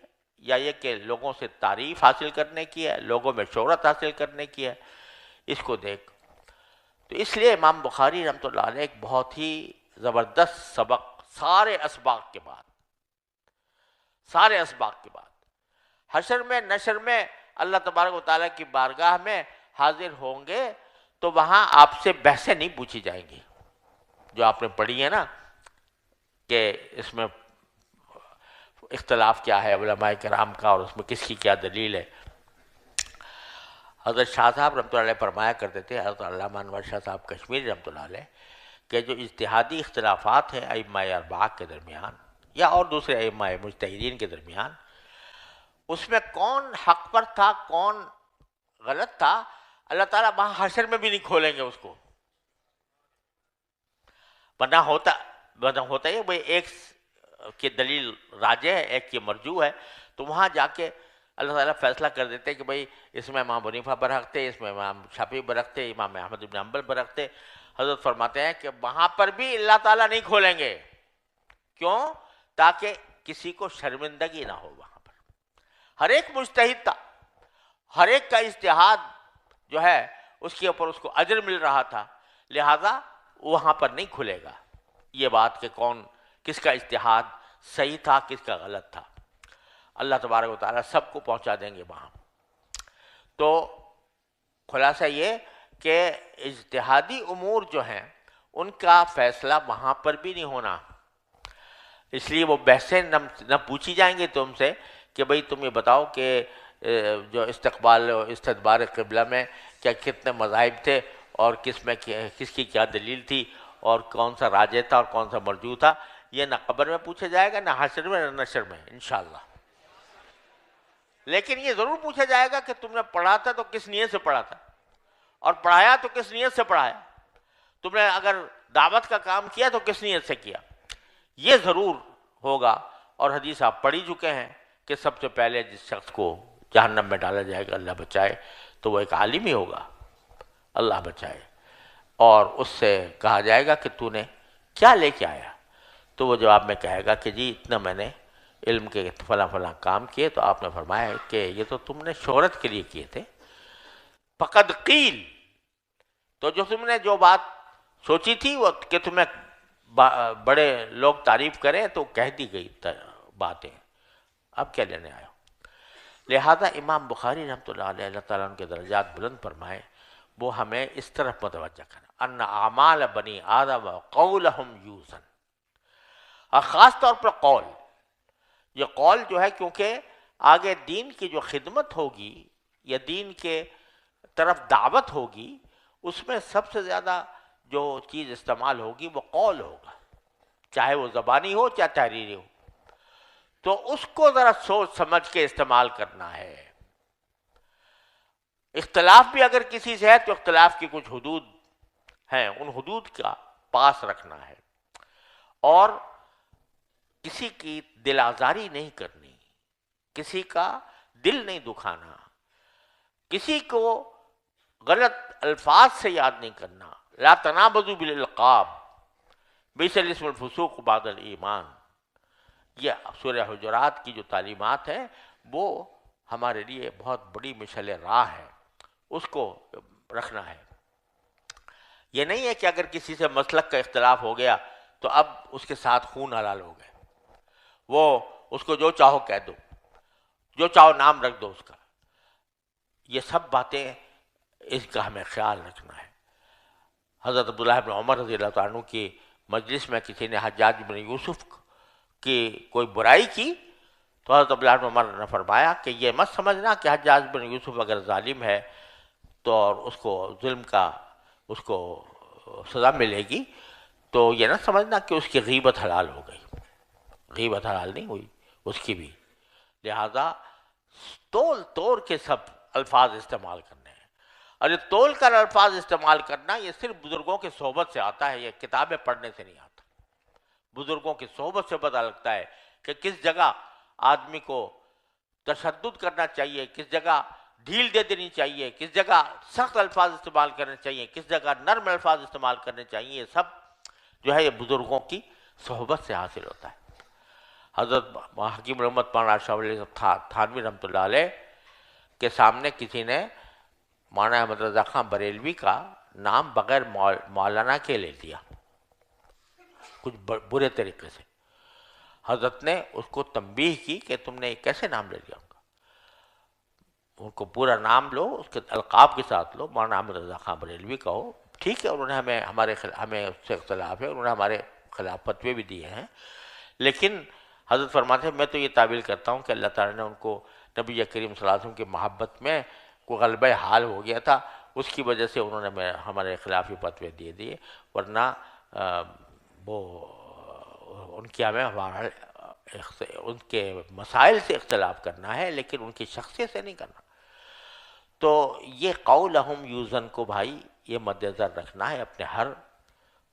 یا یہ کہ لوگوں سے تعریف حاصل کرنے کی ہے، لوگوں میں شہرت حاصل کرنے کی ہے، اس کو دیکھ. تو اس لیے امام بخاری رحمۃ اللہ علیہ ایک بہت ہی زبردست سبق سارے اسباق کے بعد، حشر میں نشر میں اللہ تبارک و تعالیٰ کی بارگاہ میں حاضر ہوں گے تو وہاں آپ سے بحثیں نہیں پوچھی جائیں گی جو آپ نے پڑھی ہے نا کہ اس میں اختلاف کیا ہے علماء کرام کا اور اس میں کس کی کیا دلیل ہے۔ حضرت شاہ صاحب رحمۃ اللہ علیہ فرمایا کرتے تھے، حضرت علامہ انور شاہ صاحب کشمیری رحمۃ اللہ علیہ، کہ جو اجتہادی اختلافات ہیں ائمہ اربعہ کے درمیان یا اور دوسرے ائمہ مجتہدین کے درمیان، اس میں کون حق پر تھا کون غلط تھا، اللہ تعالیٰ وہاں حشر میں بھی نہیں کھولیں گے اس کو۔ ورنہ ہوتا ہے بھائی ایک کی دلیل راجح ہے ایک کی مرجوح ہے، تو وہاں جا کے اللہ تعالیٰ فیصلہ کر دیتے کہ بھائی اس میں امام حنیفہ برحق تھے، اس میں امام شافعی برحق تھے، امام احمد بن حنبل برحق تھے۔ حضرت فرماتے ہیں کہ وہاں پر بھی اللہ تعالیٰ نہیں کھولیں گے، کیوں؟ تاکہ کسی کو شرمندگی نہ ہو۔ وہاں پر ہر ایک مجتہد تھا، ہر ایک کا اجتہاد جو ہے اس کے اوپر اس کو اجر مل رہا تھا، لہذا وہاں پر نہیں کھلے گا یہ بات کہ کس کا اجتہاد صحیح تھا کس کا غلط تھا۔ اللہ تبارک و تعالیٰ سب کو پہنچا دیں گے وہاں۔ تو خلاصہ یہ کہ اجتہادی امور جو ہیں ان کا فیصلہ وہاں پر بھی نہیں ہونا، اس لیے وہ بحثیں نہ پوچھی جائیں گے تم سے کہ بھئی تم یہ بتاؤ کہ جو استقبال و استدبار قبلہ میں کیا کتنے مذاہب تھے اور کس کی کیا دلیل تھی اور کون سا راجح تھا اور کون سا مرجوح تھا، یہ نہ قبر میں پوچھا جائے گا نہ حشر میں نہ نشر میں انشاءاللہ۔ لیکن یہ ضرور پوچھا جائے گا کہ تم نے پڑھا تھا تو کس نیت سے پڑھا تھا، اور پڑھایا تو کس نیت سے پڑھایا، تم نے اگر دعوت کا کام کیا تو کس نیت سے کیا، یہ ضرور ہوگا۔ اور حدیث آپ پڑھ ہی چکے ہیں کہ سب سے پہلے جس شخص کو جہنم میں ڈالا جائے گا، اللہ بچائے، تو وہ ایک عالم ہی ہوگا، اللہ بچائے، اور اس سے کہا جائے گا کہ تو نے کیا لے کے آیا، تو وہ جواب میں کہے گا کہ جی اتنا میں نے علم کے فلاں فلاں کام کیے، تو آپ نے فرمایا کہ یہ تو تم نے شہرت کے لیے کیے تھے، فقد قیل، تو جو تم نے جو بات سوچی تھی وہ کہ تمہیں بڑے لوگ تعریف کریں تو کہہ دی گئی باتیں، اب کیا لینے آئے ہو۔ لہذا امام بخاری رحمۃ اللہ علیہ، اللہ تعالیٰ ان کے درجات بلند فرمائے، وہ ہمیں اس طرف متوجہ کرنا، ان اعمال بنی آدم قولہم یوزن، اور خاص طور پر قول، یہ قول جو ہے کیونکہ آگے دین کی جو خدمت ہوگی یا دین کے طرف دعوت ہوگی، اس میں سب سے زیادہ جو چیز استعمال ہوگی وہ قول ہوگا، چاہے وہ زبانی ہو چاہے تحریری ہو، تو اس کو ذرا سوچ سمجھ کے استعمال کرنا ہے۔ اختلاف بھی اگر کسی سے ہے تو اختلاف کی کچھ حدود ہیں، ان حدود کا پاس رکھنا ہے، اور کسی کی دل آزاری نہیں کرنی، کسی کا دل نہیں دکھانا، کسی کو غلط الفاظ سے یاد نہیں کرنا، لا تنابذوا بالالقاب بئس الاسم الفسوق بعد الایمان، یہ سورہ حجرات کی جو تعلیمات ہیں وہ ہمارے لیے بہت بڑی مشعل راہ ہے، اس کو رکھنا ہے۔ یہ نہیں ہے کہ اگر کسی سے مسلک کا اختلاف ہو گیا تو اب اس کے ساتھ خون حلال ہو گئے، وہ اس کو جو چاہو کہہ دو، جو چاہو نام رکھ دو اس کا، یہ سب باتیں اس کا ہمیں خیال رکھنا ہے۔ حضرت عبداللہ بن عمر رضی اللہ تعالیٰ عنہ کی مجلس میں کسی نے حجاج بن یوسف کی کوئی برائی کی تو حضرت عبداللہ بن عمر نے فرمایا کہ یہ مت سمجھنا کہ حجاج بن یوسف اگر ظالم ہے تو اور اس کو ظلم کا اس کو سزا ملے گی، تو یہ نہ سمجھنا کہ اس کی غیبت حلال ہو گئی، غیبت حلال نہیں ہوئی اس کی بھی، لہذا تول توڑ کے سب الفاظ استعمال کرنے ہیں، اور یہ تول کر الفاظ استعمال کرنا یہ صرف بزرگوں کے صحبت سے آتا ہے، یہ کتابیں پڑھنے سے نہیں آتا، بزرگوں کی صحبت سے پتہ لگتا ہے کہ کس جگہ آدمی کو تشدد کرنا چاہیے، کس جگہ ڈھیل دے دینی چاہیے، کس جگہ سخت الفاظ استعمال کرنے چاہیے، کس جگہ نرم الفاظ استعمال کرنے چاہیے، یہ سب جو ہے یہ بزرگوں کی صحبت سے حاصل ہوتا ہے۔ حضرت حکیم محمد مولانا شاہ ولی تھانوی رحمۃ اللہ علیہ کے سامنے کسی نے مولانا احمد رضا خان بریلوی کا نام بغیر مولانا کے لے لیا، کچھ برے طریقے سے. حضرت نے اس کو تنبیہ کی کہ تم نے کیسے نام لے لیا ان کا. ان کو پورا نام لو، اس کے القاب کے ساتھ لو. مولانا احمد رضا خان بریلوی کا ہو، ٹھیک ہے، انہوں نے ہمیں اس سے اختلاف ہے، انہوں نے ہمارے خلاف فتوے بھی دیے ہیں، لیکن حضرت فرماتے ہیں میں تو یہ تعبیر کرتا ہوں کہ اللہ تعالیٰ نے ان کو نبی کریم صلی اللہ علیہ وسلم کی محبت میں کوئی غلبہ حال ہو گیا تھا، اس کی وجہ سے انہوں نے ہمارے خلاف ہی فتوے دیے، ورنہ وہ ان کی ہمیں ان کے مسائل سے اختلاف کرنا ہے، لیکن ان کی شخصیت سے نہیں کرنا. تو یہ قولہم یوزن کو بھائی یہ مد نظر رکھنا ہے اپنے ہر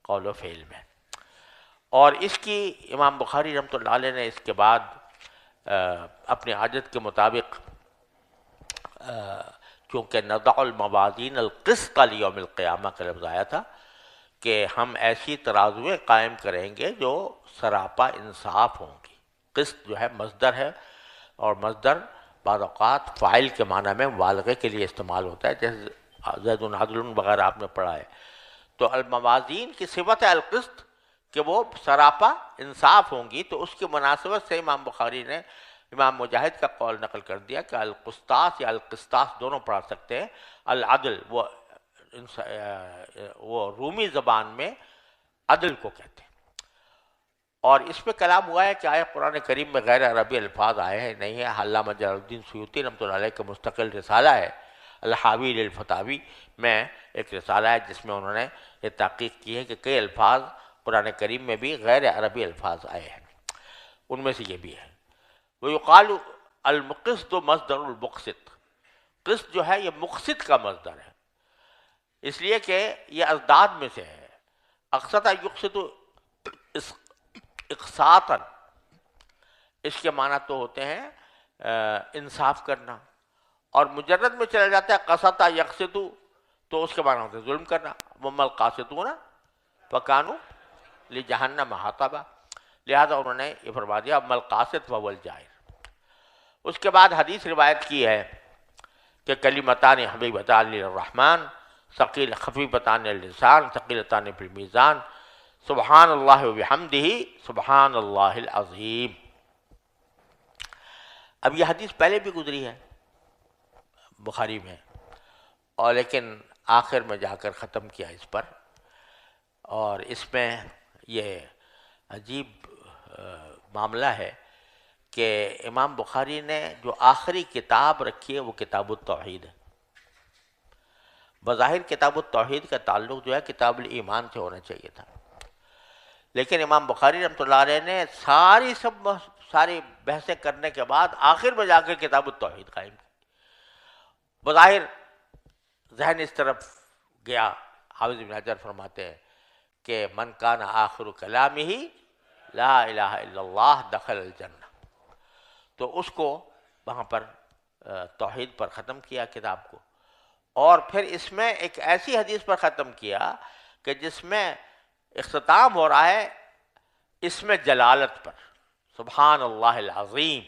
قول و فعل میں. اور اس کی امام بخاری رحمۃ اللہ علیہ نے اس کے بعد اپنی عادت کے مطابق چونکہ نضع الموازین القسط لیوم القیامہ کا لفظ آیا تھا کہ ہم ایسی ترازویں قائم کریں گے جو سراپا انصاف ہوں گی. قسط جو ہے مصدر ہے، اور مصدر بعض اوقات فاعل کے معنی میں مبالغے کے لیے استعمال ہوتا ہے، جیسے زید عدل وغیرہ آپ نے پڑھا ہے. تو الموازین کی صفت ہے القسط کہ وہ سراپا انصاف ہوں گی. تو اس کی مناسبت سے امام بخاری نے امام مجاہد کا قول نقل کر دیا کہ القسطاس یا القسطاس دونوں پڑھ سکتے ہیں. العدل وہ رومی زبان میں عدل کو کہتے ہیں. اور اس پہ کلام ہوا ہے کہ آئے قرآن کریم میں غیر عربی الفاظ آئے ہیں نہیں ہے. علامہ جلال الدین سیوطی رحمۃ اللہ علیہ کا مستقل رسالہ ہے الحاوی للفتاوی میں ایک رسالہ ہے جس میں انہوں نے یہ تحقیق کی ہے کہ کئی الفاظ قرآن کریم میں بھی غیر عربی الفاظ آئے ہیں. ان میں سے یہ بھی ہے. ویقال المقسط مصدر المقسط، قسط جو ہے یہ مقسط کا مصدر ہے، اس لیے کہ یہ ازداد میں سے ہے. اقسط یقسط اقساطا، اس کے معنی تو ہوتے ہیں انصاف کرنا، اور مجرد میں چلا جاتا ہے قسط یقسط تو اس کے معنی ہوتے ہیں ظلم کرنا. وما القاسطون فکانوا لجہنم حطبا، لہذا انہوں نے یہ فرما دیا اما القاسط فهو الجائر. اس کے بعد حدیث روایت کی ہے کہ کلمتان حبیبتان للرحمن ثقیل خفیفتان اللسان ثقیلتان فی المیزان سبحان اللہ وبحمدہ سبحان اللہ العظیم. اب یہ حدیث پہلے بھی گزری ہے بخاری میں، اور لیکن آخر میں جا کر ختم کیا اس پر. اور اس میں یہ عجیب معاملہ ہے کہ امام بخاری نے جو آخری کتاب رکھی ہے وہ کتاب التوحید ہے. بظاہر کتاب التوحید کا تعلق جو ہے کتاب الایمان سے ہونا چاہیے تھا، لیکن امام بخاری رحمۃ اللہ علیہ نے ساری بحثیں کرنے کے بعد آخر میں جا کر کتاب التوحید قائم کی. بظاہر ذہن اس طرف گیا. حافظ ابن حجر فرماتے ہیں کہ من کان آخر کلامہ لا الہ الا اللہ دخل الجنہ، تو اس کو وہاں پر توحید پر ختم کیا کتاب کو. اور پھر اس میں ایک ایسی حدیث پر ختم کیا کہ جس میں اختتام ہو رہا ہے اس میں جلالت پر، سبحان اللہ العظیم.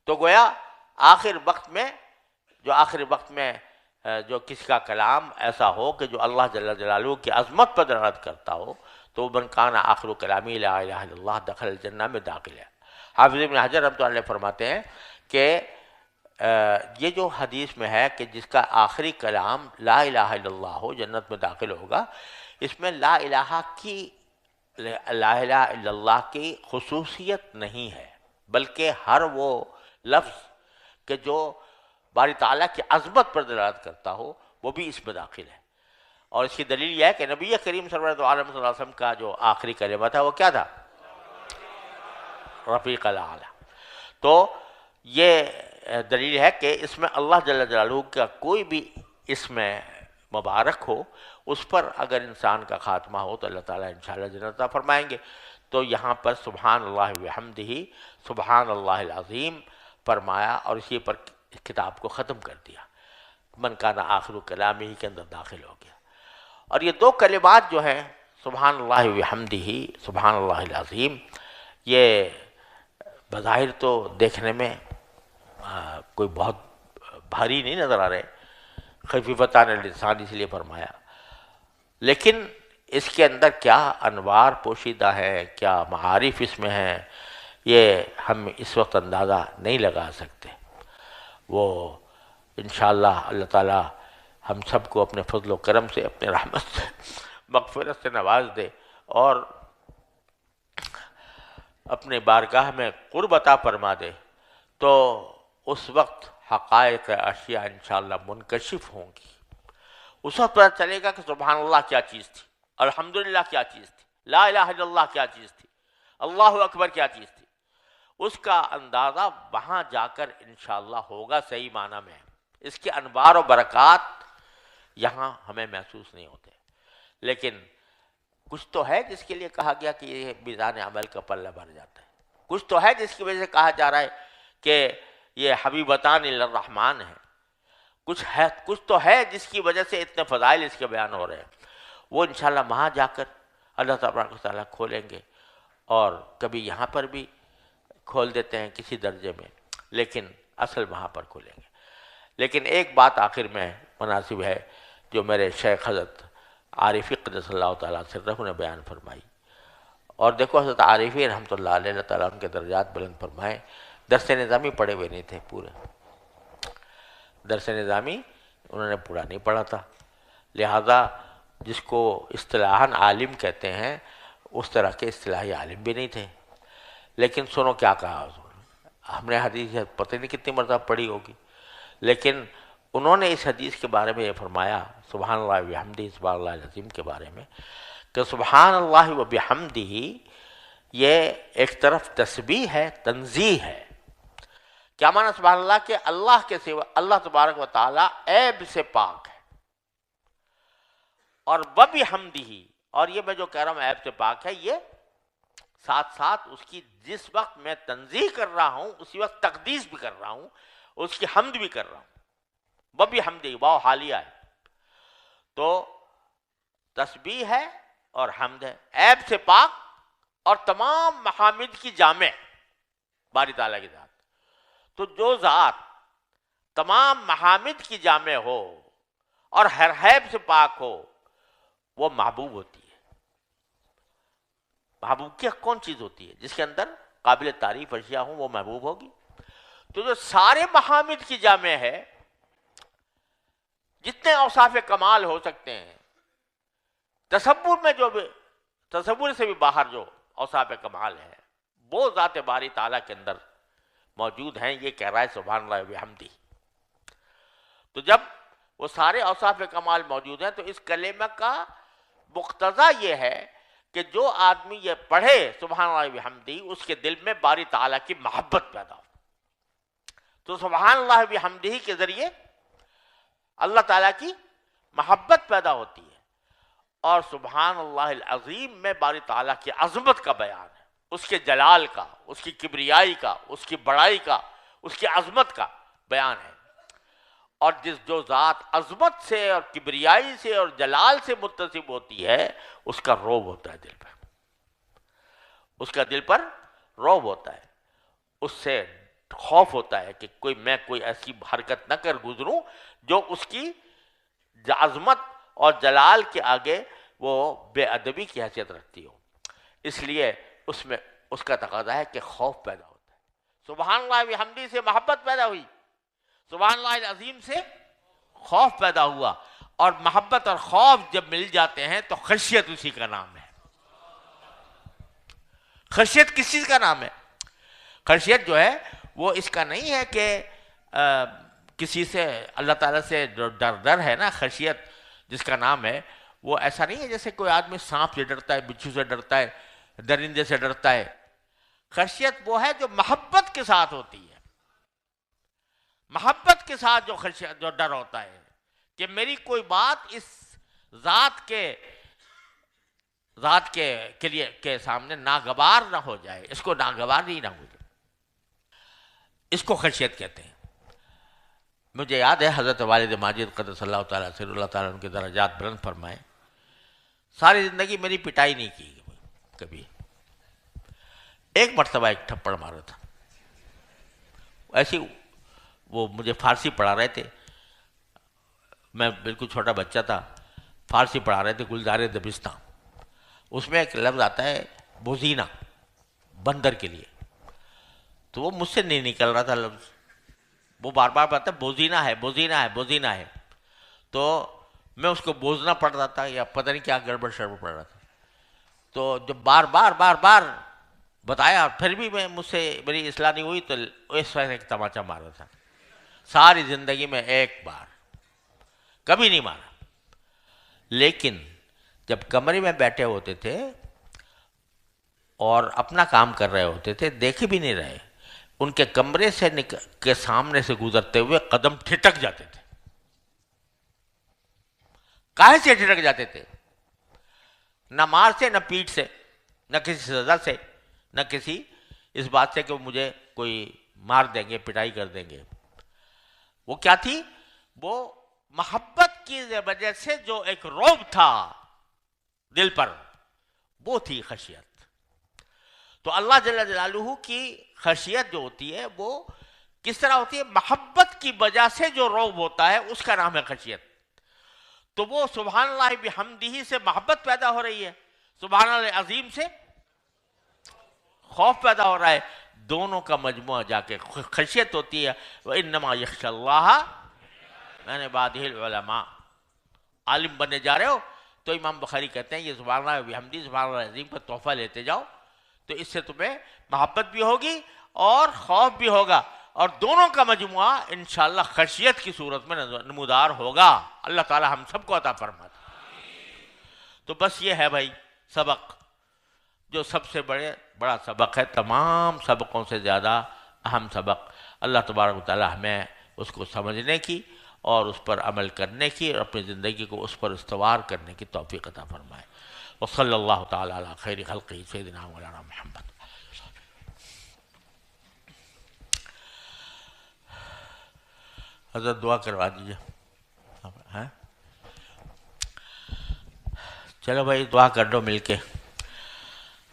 تو گویا آخر وقت میں جو کسی کا کلام ایسا ہو کہ جو اللہ جل جلالہ کی عظمت پر دلالت کرتا ہو تو من کان آخر کلامی لا الہ الا اللہ دخل الجنہ میں داخل ہے. حافظ ابن حجر رحمۃ اللہ علیہ فرماتے ہیں کہ یہ جو حدیث میں ہے کہ جس کا آخری کلام لا الہ الا اللہ ہو جنت میں داخل ہوگا، اس میں لا الہ الا اللہ کی خصوصیت نہیں ہے، بلکہ ہر وہ لفظ کہ جو باری تعالیٰ کی عظمت پر دلالت کرتا ہو وہ بھی اس میں داخل ہے. اور اس کی دلیل یہ ہے کہ نبی کریم صلی اللہ علیہ وسلم کا جو آخری کلمہ تھا وہ کیا تھا؟ رفیق الاعلیٰ. تو یہ دلیل ہے کہ اس میں اللہ جل جلالہ کا کوئی بھی اس میں مبارک ہو، اس پر اگر انسان کا خاتمہ ہو تو اللہ تعالیٰ انشاءاللہ جنت عطا فرمائیں گے. تو یہاں پر سبحان اللہ وبحمدہ سبحان اللہ العظیم فرمایا اور اسی پر کتاب کو ختم کر دیا. من کان آخر کلامہ کے اندر داخل ہو گیا. اور یہ دو کلمات جو ہیں سبحان اللہ وبحمدہ سبحان اللہ العظیم، یہ بظاہر تو دیکھنے میں کوئی بہت بھاری نہیں نظر آ رہے، خفیفتان اللسان اس لیے فرمایا، لیکن اس کے اندر کیا انوار پوشیدہ ہیں، کیا معارف اس میں ہیں، یہ ہم اس وقت اندازہ نہیں لگا سکتے۔ وہ انشاءاللہ اللہ تعالیٰ ہم سب کو اپنے فضل و کرم سے، اپنے رحمت سے، مغفرت سے نواز دے اور اپنے بارگاہ میں قرب عطا فرما دے، تو اس وقت حقائق اشیاء انشاءاللہ منکشف ہوں گی۔ اس وقت پتہ چلے گا کہ سبحان اللہ کیا چیز تھی، الحمدللہ کیا چیز تھی، لا الہ الا اللہ کیا چیز تھی، اللہ اکبر کیا چیز تھی۔ اس کا اندازہ وہاں جا کر انشاءاللہ ہوگا صحیح معنی میں۔ اس کے انوار و برکات یہاں ہمیں محسوس نہیں ہوتے، لیکن کچھ تو ہے جس کے لیے کہا گیا کہ یہ میزان عمل کا پلہ بھر جاتا ہے، کچھ تو ہے جس کی وجہ سے کہا جا رہا ہے کہ یہ حبیبتان الرحمن ہے، کچھ تو ہے جس کی وجہ سے اتنے فضائل اس کے بیان ہو رہے ہیں۔ وہ انشاءاللہ وہاں جا کر اللہ تبارک و تعالیٰ کھولیں گے، اور کبھی یہاں پر بھی کھول دیتے ہیں کسی درجے میں، لیکن اصل وہاں پر کھولیں گے۔ لیکن ایک بات آخر میں مناسب ہے جو میرے شیخ حضرت عارفی قدس اللہ تعالیٰ سرہ نے بیان فرمائی، اور دیکھو حضرت عارفی رحمۃ اللہ علیہ، اللہ تعالیٰ ان کے درجات بلند فرمائے، درس نظامی پڑھے ہوئے نہیں تھے، پورے درس نظامی انہوں نے پورا نہیں پڑھا تھا، لہذا جس کو اصطلاحاً عالم کہتے ہیں اس طرح کے اصطلاحی عالم بھی نہیں تھے۔ لیکن سنو کیا کہا حضور، ہم نے حدیث پتہ نہیں کتنی مرتبہ پڑھی ہوگی، لیکن انہوں نے اس حدیث کے بارے میں یہ فرمایا، سبحان اللہ وبحمدہ، سبحان اللہ العظیم کے بارے میں، کہ سبحان اللہ وبحمدہ یہ ایک طرف تسبیح ہے، تنزیہ ہے۔ کیا معنی سبحان اللہ کہ اللہ کے سوا اللہ تبارک و تعالی عیب سے پاک ہے، اور وبحمدہ، اور یہ میں جو کہہ رہا ہوں عیب سے پاک ہے، یہ ساتھ ساتھ اس کی جس وقت میں تنزیہ کر رہا ہوں اسی وقت تقدیس بھی کر رہا ہوں، اس کی حمد بھی کر رہا ہوں۔ وبحمدہ واو حالیہ ہے، تو تسبیح ہے اور حمد ہے، عیب سے پاک اور تمام محامد کی جامع باری تعالیٰ کی ذات۔ تو جو ذات تمام محامد کی جامع ہو اور ہر عیب سے پاک ہو، وہ محبوب ہوتی ہے۔ محبوب کی کون چیز ہوتی ہے؟ جس کے اندر قابل تعریف اشیاء ہوں وہ محبوب ہوگی۔ تو جو سارے محامد کی جامع ہے، جتنے اوصاف کمال ہو سکتے ہیں، تصور میں جو بھی، تصور سے بھی باہر جو اوصاف کمال ہے، وہ ذات باری تعالیٰ کے اندر موجود ہیں۔ یہ کہہ رہا ہے سبحان اللہ وبحمدہ۔ تو جب وہ سارے اوصاف کمال موجود ہیں تو اس کلمہ کا مقتضا یہ ہے کہ جو آدمی یہ پڑھے سبحان اللہ وبحمدہ، اس کے دل میں باری تعالیٰ کی محبت پیدا ہو۔ تو سبحان اللہ وبحمدہ کے ذریعے اللہ تعالیٰ کی محبت پیدا ہوتی ہے، اور سبحان اللہ العظیم میں باری تعالیٰ کی عظمت کا بیان ہے، اس کے جلال کا، اس کی کبریائی کا، اس کی بڑائی کا، اس کی عظمت کا بیان ہے۔ اور جو ذات عظمت سے اور کبریائی سے اور جلال سے متصف ہوتی ہے، اس کا رعب ہوتا ہے دل پر، اس کا دل پر رعب ہوتا ہے، اس سے خوف ہوتا ہے کہ میں کوئی ایسی حرکت نہ کر گزروں جو اس کی عظمت اور جلال کے آگے وہ بے ادبی کی حیثیت رکھتی ہو۔ اس لیے اس میں اس کا تقاضا ہے کہ خوف پیدا ہوتا ہے۔ سبحان اللہ وبحمدہ سے محبت پیدا ہوئی، سبحان اللہ العظیم سے خوف پیدا ہوا، اور محبت اور خوف جب مل جاتے ہیں تو خشیت اسی کا نام ہے۔ خشیت کس چیز کا نام ہے؟ خشیت جو ہے وہ اس کا نہیں ہے کہ کسی سے اللہ تعالیٰ سے ڈر ہے نا، خشیت جس کا نام ہے وہ ایسا نہیں ہے جیسے کوئی آدمی سانپ سے ڈرتا ہے، بچھو سے ڈرتا ہے، درندے سے ڈرتا ہے۔ خشیت وہ ہے جو محبت کے ساتھ ہوتی ہے، محبت کے ساتھ جو خشیت، جو ڈر ہوتا ہے کہ میری کوئی بات اس ذات کے لیے کے سامنے ناگوار نہ ہو جائے، اس کو ناگوار نہیں نہ ہو جائے، اس کو خشیت کہتے ہیں۔ مجھے یاد ہے حضرت والد ماجد قدس اللہ تعالیٰ سر اللہ تعالیٰ ان کے درجات بلند فرمائے، ساری زندگی میری پٹائی نہیں کی کبھی، ایک مرتبہ ایک تھپڑ مارا تھا، ایسی وہ مجھے فارسی پڑھا رہے تھے، میں بالکل چھوٹا بچہ تھا، فارسی پڑھا رہے تھے، گلزار دبستان، اس میں ایک لفظ آتا ہے بوزینہ، بندر کے لیے، تو وہ مجھ سے نہیں نکل رہا تھا لفظ، وہ بار بار بتاتا بوزینہ ہے بوزینہ ہے بوزینہ ہے، تو میں اس کو بوزنا پڑ رہا تھا یا پتہ نہیں کیا گڑبڑ شڑبڑ پڑ رہا تھا. تو جب بار بار بتایا پھر بھی مجھ سے میری اصلاح نہیں ہوئی، تو اس وقت ایک تماچا مارا تھا. ساری زندگی میں ایک بار، کبھی نہیں مارا. لیکن جب کمرے میں بیٹھے ہوتے تھے اور اپنا کام کر رہے ہوتے تھے، دیکھے بھی نہیں رہے، ان کے کمرے سے کے سامنے سے گزرتے ہوئے قدم ٹھٹک جاتے تھے. کاہے سے ٹھٹک جاتے تھے؟ نہ مار سے، نہ پیٹ سے، نہ کسی سزا سے، نہ کسی اس بات سے کہ مجھے کوئی مار دیں گے، پٹائی کر دیں گے. وہ کیا تھی؟ وہ محبت کی وجہ سے جو ایک رعب تھا دل پر، وہ تھی خشیت. تو اللہ جل جلالہ کی خشیت جو ہوتی ہے وہ کس طرح ہوتی ہے؟ محبت کی وجہ سے جو رعب ہوتا ہے اس کا نام ہے خشیت. تو وہ سبحان اللہ بحمدہ سے محبت پیدا ہو رہی ہے، سبحان اللہ عظیم سے خوف پیدا ہو رہا ہے، دونوں کا مجموعہ جا کے خشیت ہوتی ہے. وَإِنَّمَا يَخْشَى اللَّهَ مِنْ عِبَادِهِ الْعُلَمَاء. عالم بننے جا رہے ہو تو امام بخاری کہتے ہیں یہ سبحان اللہ بحمدہ سبحان اللہ عظیم پر تحفہ لیتے جاؤ، تو اس سے تمہیں محبت بھی ہوگی اور خوف بھی ہوگا، اور دونوں کا مجموعہ انشاءاللہ خشیت کی صورت میں نمودار ہوگا. اللہ تعالی ہم سب کو عطا فرمائے. تو بس یہ ہے بھائی سبق، جو سب سے بڑا سبق ہے، تمام سبقوں سے زیادہ اہم سبق. اللہ تبارک و تعالی ہمیں اس کو سمجھنے کی اور اس پر عمل کرنے کی اور اپنی زندگی کو اس پر استوار کرنے کی توفیق عطا فرمائے. وصلی اللہ تعالی علی خیر خلقہ سیدنا مولانا محمد. حضرت دعا کروا دیجیے. چلو بھائی دعا کر دو مل کے.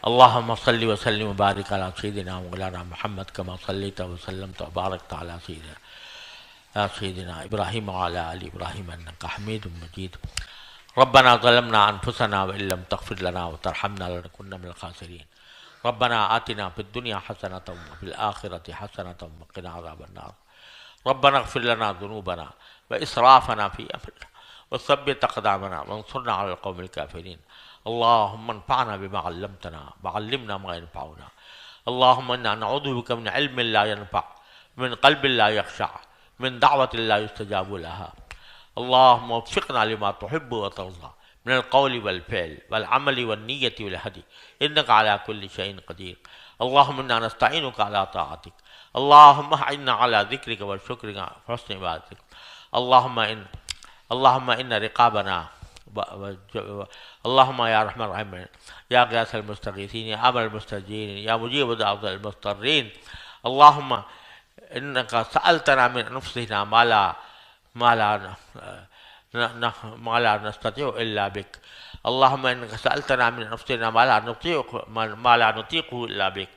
اللہم صلی وسلم وبارک علی سیدنا مولانا محمد کما صلیت وسلمت وبارکت علی سیدنا ابراہیم وعلی آل ابراہیم انک حمید مجید. ربنا ظلمنا انفسنا وان لم تغفر لنا وترحمنا لنکن من الخاسرین. ربنا آتنا فی الدنیا حسنۃ وفی الآخرۃ حسنۃ وقنا عذاب النار. ربنا اغفر لنا ذنوبنا واسرافنا فی امرنا وثبت اقدامنا وانصرنا علی القوم الکافرین. اللهم انفعنا بما علمتنا وعلمنا ما ينفعنا. اللهم انا نعوذ بك من علم لا ينفع، من قلب لا يخشع، من دعوة لا يستجاب لها. اللهم وفقنا لما تحب وترضى من القول والفعل والعمل والنية والهدي، إنك على كل شيء قدير. اللهم انا نستعينك على طاعتك. اللهم اعنا على ذكرك وشكرك وحسن عبادتك. اللهم ان رقابنا اللهم يا رحمن الرحيم يا غياث المستغيثين يا أمر المستجيرين يا مجيب دعوة المضطرين. اللهم إنك سألتنا من أنفسنا ما لا نستطيع إلا بك. اللهم إنك سألتنا من أنفسنا ما لا نطيقه إلا بك.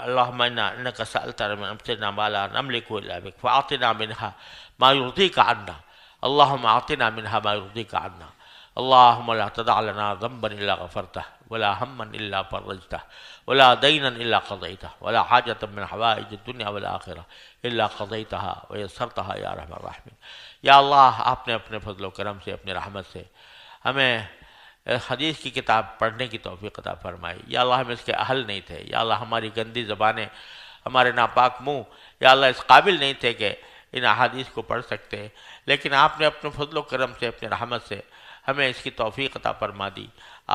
اللهم إنك سألتنا من أنفسنا ما لا نملك إلا بك فأعطنا منها ما يرضيك عنا. اللهم أعطنا منها ما يرضيك عنا. اللهم لا تدع لنا ذنبا إلا غفرته ولا هما إلا فرجته ولا دينا إلا قضيته ولا حاجة من حوائج الدنيا والآخرة إلا قضيتها ويسرتها يا أرحم الراحمين. یا اللہ آپ نے اپنے فضل و کرم سے، اپنے رحمت سے ہمیں حدیث کی کتاب پڑھنے کی توفیق عطا فرمائی. یا اللہ ہم اس کے اہل نہیں تھے، یا اللہ ہماری گندی زبانیں، ہمارے ناپاک منہ یا اللہ اس قابل نہیں تھے کہ ان احادیث کو پڑھ سکتے، لیکن آپ نے اپنے فضل و کرم سے، اپنے رحمت سے ہمیں اس کی توفیق عطا فرما دی.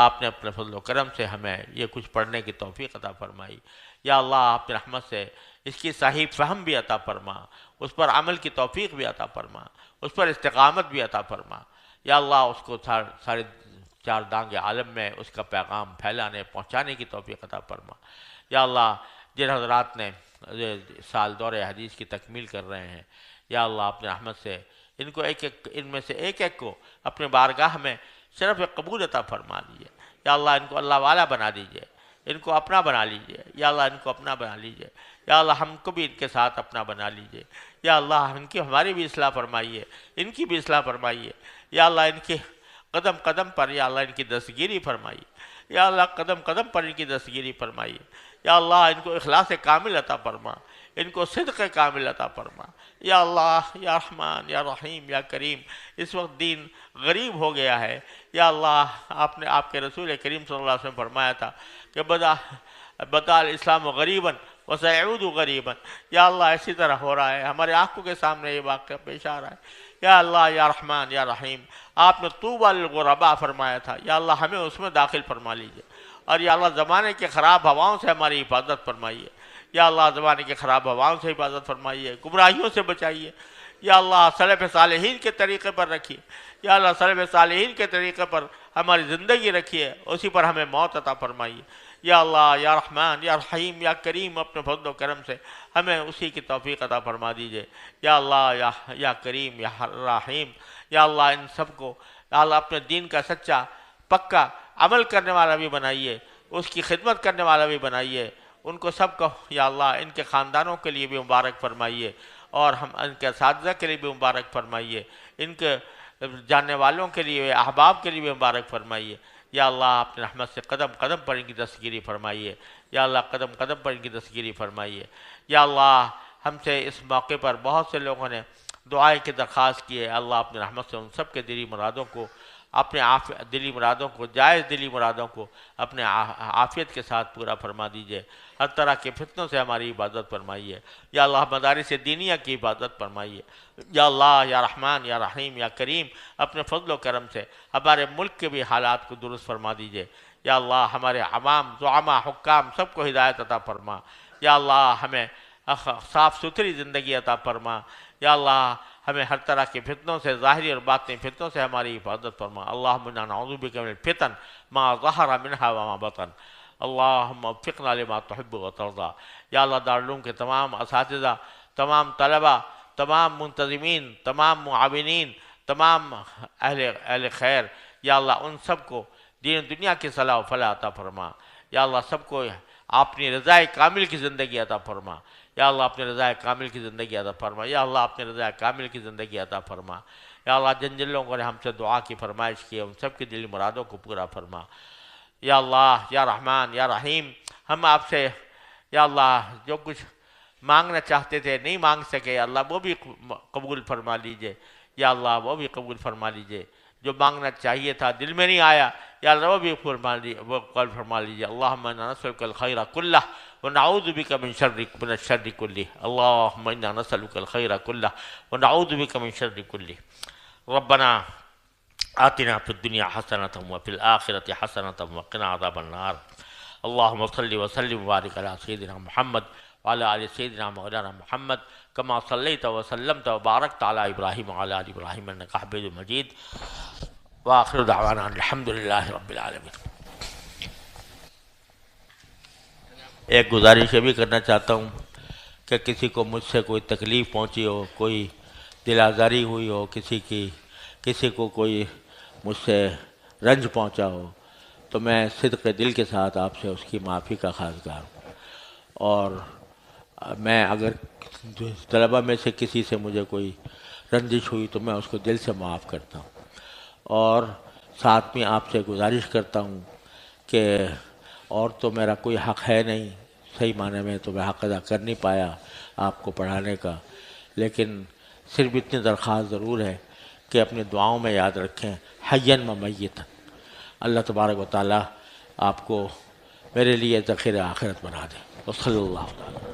آپ نے اپنے فضل و کرم سے ہمیں یہ کچھ پڑھنے کی توفیق عطا فرمائی. یا اللہ آپ نے رحمت سے اس کی صحیح فہم بھی عطا فرما، اس پر عمل کی توفیق بھی عطا فرما، اس پر استقامت بھی عطا فرما. یا اللہ اس کو سارے چار دانگ عالم میں اس کا پیغام پھیلانے پہنچانے کی توفیق عطا فرما. یا اللہ جن حضرات نے سال دور حدیث کی تکمیل کر رہے ہیں، یا اللہ اپنے رحمت سے ان کو ان میں سے ایک ایک کو اپنے بارگاہ میں شرف قبول عطا فرما دیجیے. یا اللہ ان کو اللہ والا بنا دیجیے، ان کو اپنا بنا لیجیے. یا اللہ ان کو اپنا بنا لیجیے. یا اللہ ہم کو بھی ان کے ساتھ اپنا بنا لیجیے. یا اللہ ان کی ہماری بھی اصلاح فرمائیے، ان کی بھی اصلاح فرمائیے. یا اللہ ان کے قدم قدم پر یا اللہ ان کی دستگیری فرمائیے، یا اللہ قدم قدم پر ان کی دستگیری فرمائیے، یا اللہ ان کو اخلاص کامل عطا فرما، ان کو صدق کامل عطا فرما، یا اللہ یا رحمان یا رحیم یا کریم۔ اس وقت دین غریب ہو گیا ہے، یا اللہ آپ نے آپ کے رسول کریم صلی اللہ علیہ وسلم فرمایا تھا کہ بدا الاسلام غریباً وسيعود غریباً، یا اللہ اسی طرح ہو رہا ہے، ہمارے آنکھوں کے سامنے یہ واقعہ پیش آ رہا ہے۔ یا اللہ یا رحمان یا رحیم، آپ نے طوبیٰ للغرباء فرمایا تھا، یا اللہ ہمیں اس میں داخل فرما لیجئے، اور یا اللہ زمانے کے خراب ہواؤں سے ہماری حفاظت فرمائیے، یا اللہ زمانے کے خراب ہواؤں سے حفاظت فرمائیے، گمراہیوں سے بچائیے، یا اللہ سلف صالحین کے طریقے پر رکھیے، یا اللہ سلف صالحین کے طریقے پر ہماری زندگی رکھیے، اسی پر ہمیں موت عطا فرمائیے، یا اللہ یا رحمان یا رحیم یا کریم، اپنے فضل و کرم سے ہمیں اسی کی توفیق عطا فرما دیجئے، یا اللہ یا کریم یا رحیم، یا اللہ ان سب کو یا اللہ اپنے دین کا سچا پکا عمل کرنے والا بھی بنائیے، اس کی خدمت کرنے والا بھی بنائیے، ان کو سب کو یا اللہ ان کے خاندانوں کے لیے بھی مبارک فرمائیے، اور ہم ان کے اساتذہ کے لیے بھی مبارک فرمائیے، ان کے جاننے والوں کے لیے احباب کے لیے بھی مبارک فرمائیے، یا اللہ اپنے رحمت سے قدم قدم پر ان کی دستگیری فرمائیے، یا اللہ قدم قدم پر ان کی دستگیری فرمائیے، یا اللہ ہم سے اس موقع پر بہت سے لوگوں نے دعائیں کی درخواست کی ہے، اللہ اپنے رحمت سے ان سب کے دلی مرادوں کو، اپنے دلی مرادوں کو، جائز دلی مرادوں کو اپنے عافیت کے ساتھ پورا فرما دیجئے، ہر طرح کے فتنوں سے ہماری حفاظت فرمائیے، یا اللہ مدارس دینیہ کی حفاظت فرمائیے، یا اللہ یا رحمان یا رحیم یا کریم، اپنے فضل و کرم سے ہمارے ملک کے بھی حالات کو درست فرما دیجئے، یا اللہ ہمارے عوام زعماء حکام سب کو ہدایت عطا فرما، یا اللہ ہمیں صاف ستھری زندگی عطا فرما، یا اللہ ہمیں ہر طرح کے فتنوں سے، ظاہری اور باطنی فتنوں سے ہماری حفاظت فرما۔ اللہم انا نعوذ بک من الفتن ما ظہر منہا وما بطن، اللہم وفقنا لما تحب وترضى۔ یا اللہ دارالعلوم کے تمام اساتذہ، تمام طلبہ، تمام منتظمین، تمام معاونین، تمام اہل خیر، یا اللہ ان سب کو دین و دنیا کی صلاح و فلاح عطا فرما، یا اللہ سب کو اپنی رضائے کامل کی زندگی عطا فرما، یا اللہ اپنے رضائے کامل کی زندگی عطا فرما، یا اللہ اپنے رضائے کامل کی زندگی عطا فرما، یا اللہ جن جن لوگوں نے ہم سے دعا کی فرمائش کی ہے ان سب کی دلی مرادوں کو پورا فرما، یا اللہ یا رحمان یا رحیم، ہم آپ سے یا اللہ جو کچھ مانگنا چاہتے تھے نہیں مانگ سکے، یا اللہ وہ بھی قبول فرما لیجئے، یا اللہ وہ بھی قبول فرما لیجئے، جو مانگنا چاہیے تھا دل میں نہیں آیا، یا اللہ وہ بھی قبول فرما لیجئے۔ اللہم انا نسألک الخیر کلہ ونعوذ بک من الشر کلہ، اللہم انا نسألک الخیر کلہ ونعوذ بک من الشر کلہ۔ ربنا آتنا فی الدنیا حسنۃ وفی الآخرۃ حسنۃ وقنا عذاب النار۔ اللہم صلی وسلم وبارک علی سیدنا محمد وعلی آل سیدنا مولانا محمد کما صلیت وسلمت وبارکت علی ابراہیم وعلی آل ابراہیم انک حمید مجید، وآخر دعوانا الحمدللہ رب العالمین۔ ایک گزارش یہ بھی کرنا چاہتا ہوں کہ کسی کو مجھ سے کوئی تکلیف پہنچی ہو، کوئی دل آزاری ہوئی ہو، کسی کو کوئی مجھ سے رنج پہنچا ہو، تو میں صدق دل کے ساتھ آپ سے اس کی معافی کا خواستگار ہوں، اور میں اگر طلبہ میں سے کسی سے مجھے کوئی رنجش ہوئی تو میں اس کو دل سے معاف کرتا ہوں، اور ساتھ میں آپ سے گزارش کرتا ہوں کہ اور تو میرا کوئی حق ہے نہیں، صحیح معنی میں تو میں حق ادا کر نہیں پایا آپ کو پڑھانے کا، لیکن صرف اتنی درخواست ضرور ہے کہ اپنی دعاؤں میں یاد رکھیں حیاً و میتاً، اللہ تبارک و تعالیٰ آپ کو میرے لیے ذخیرہ آخرت بنا دے۔ وصلی اللہ علیہ وسلم۔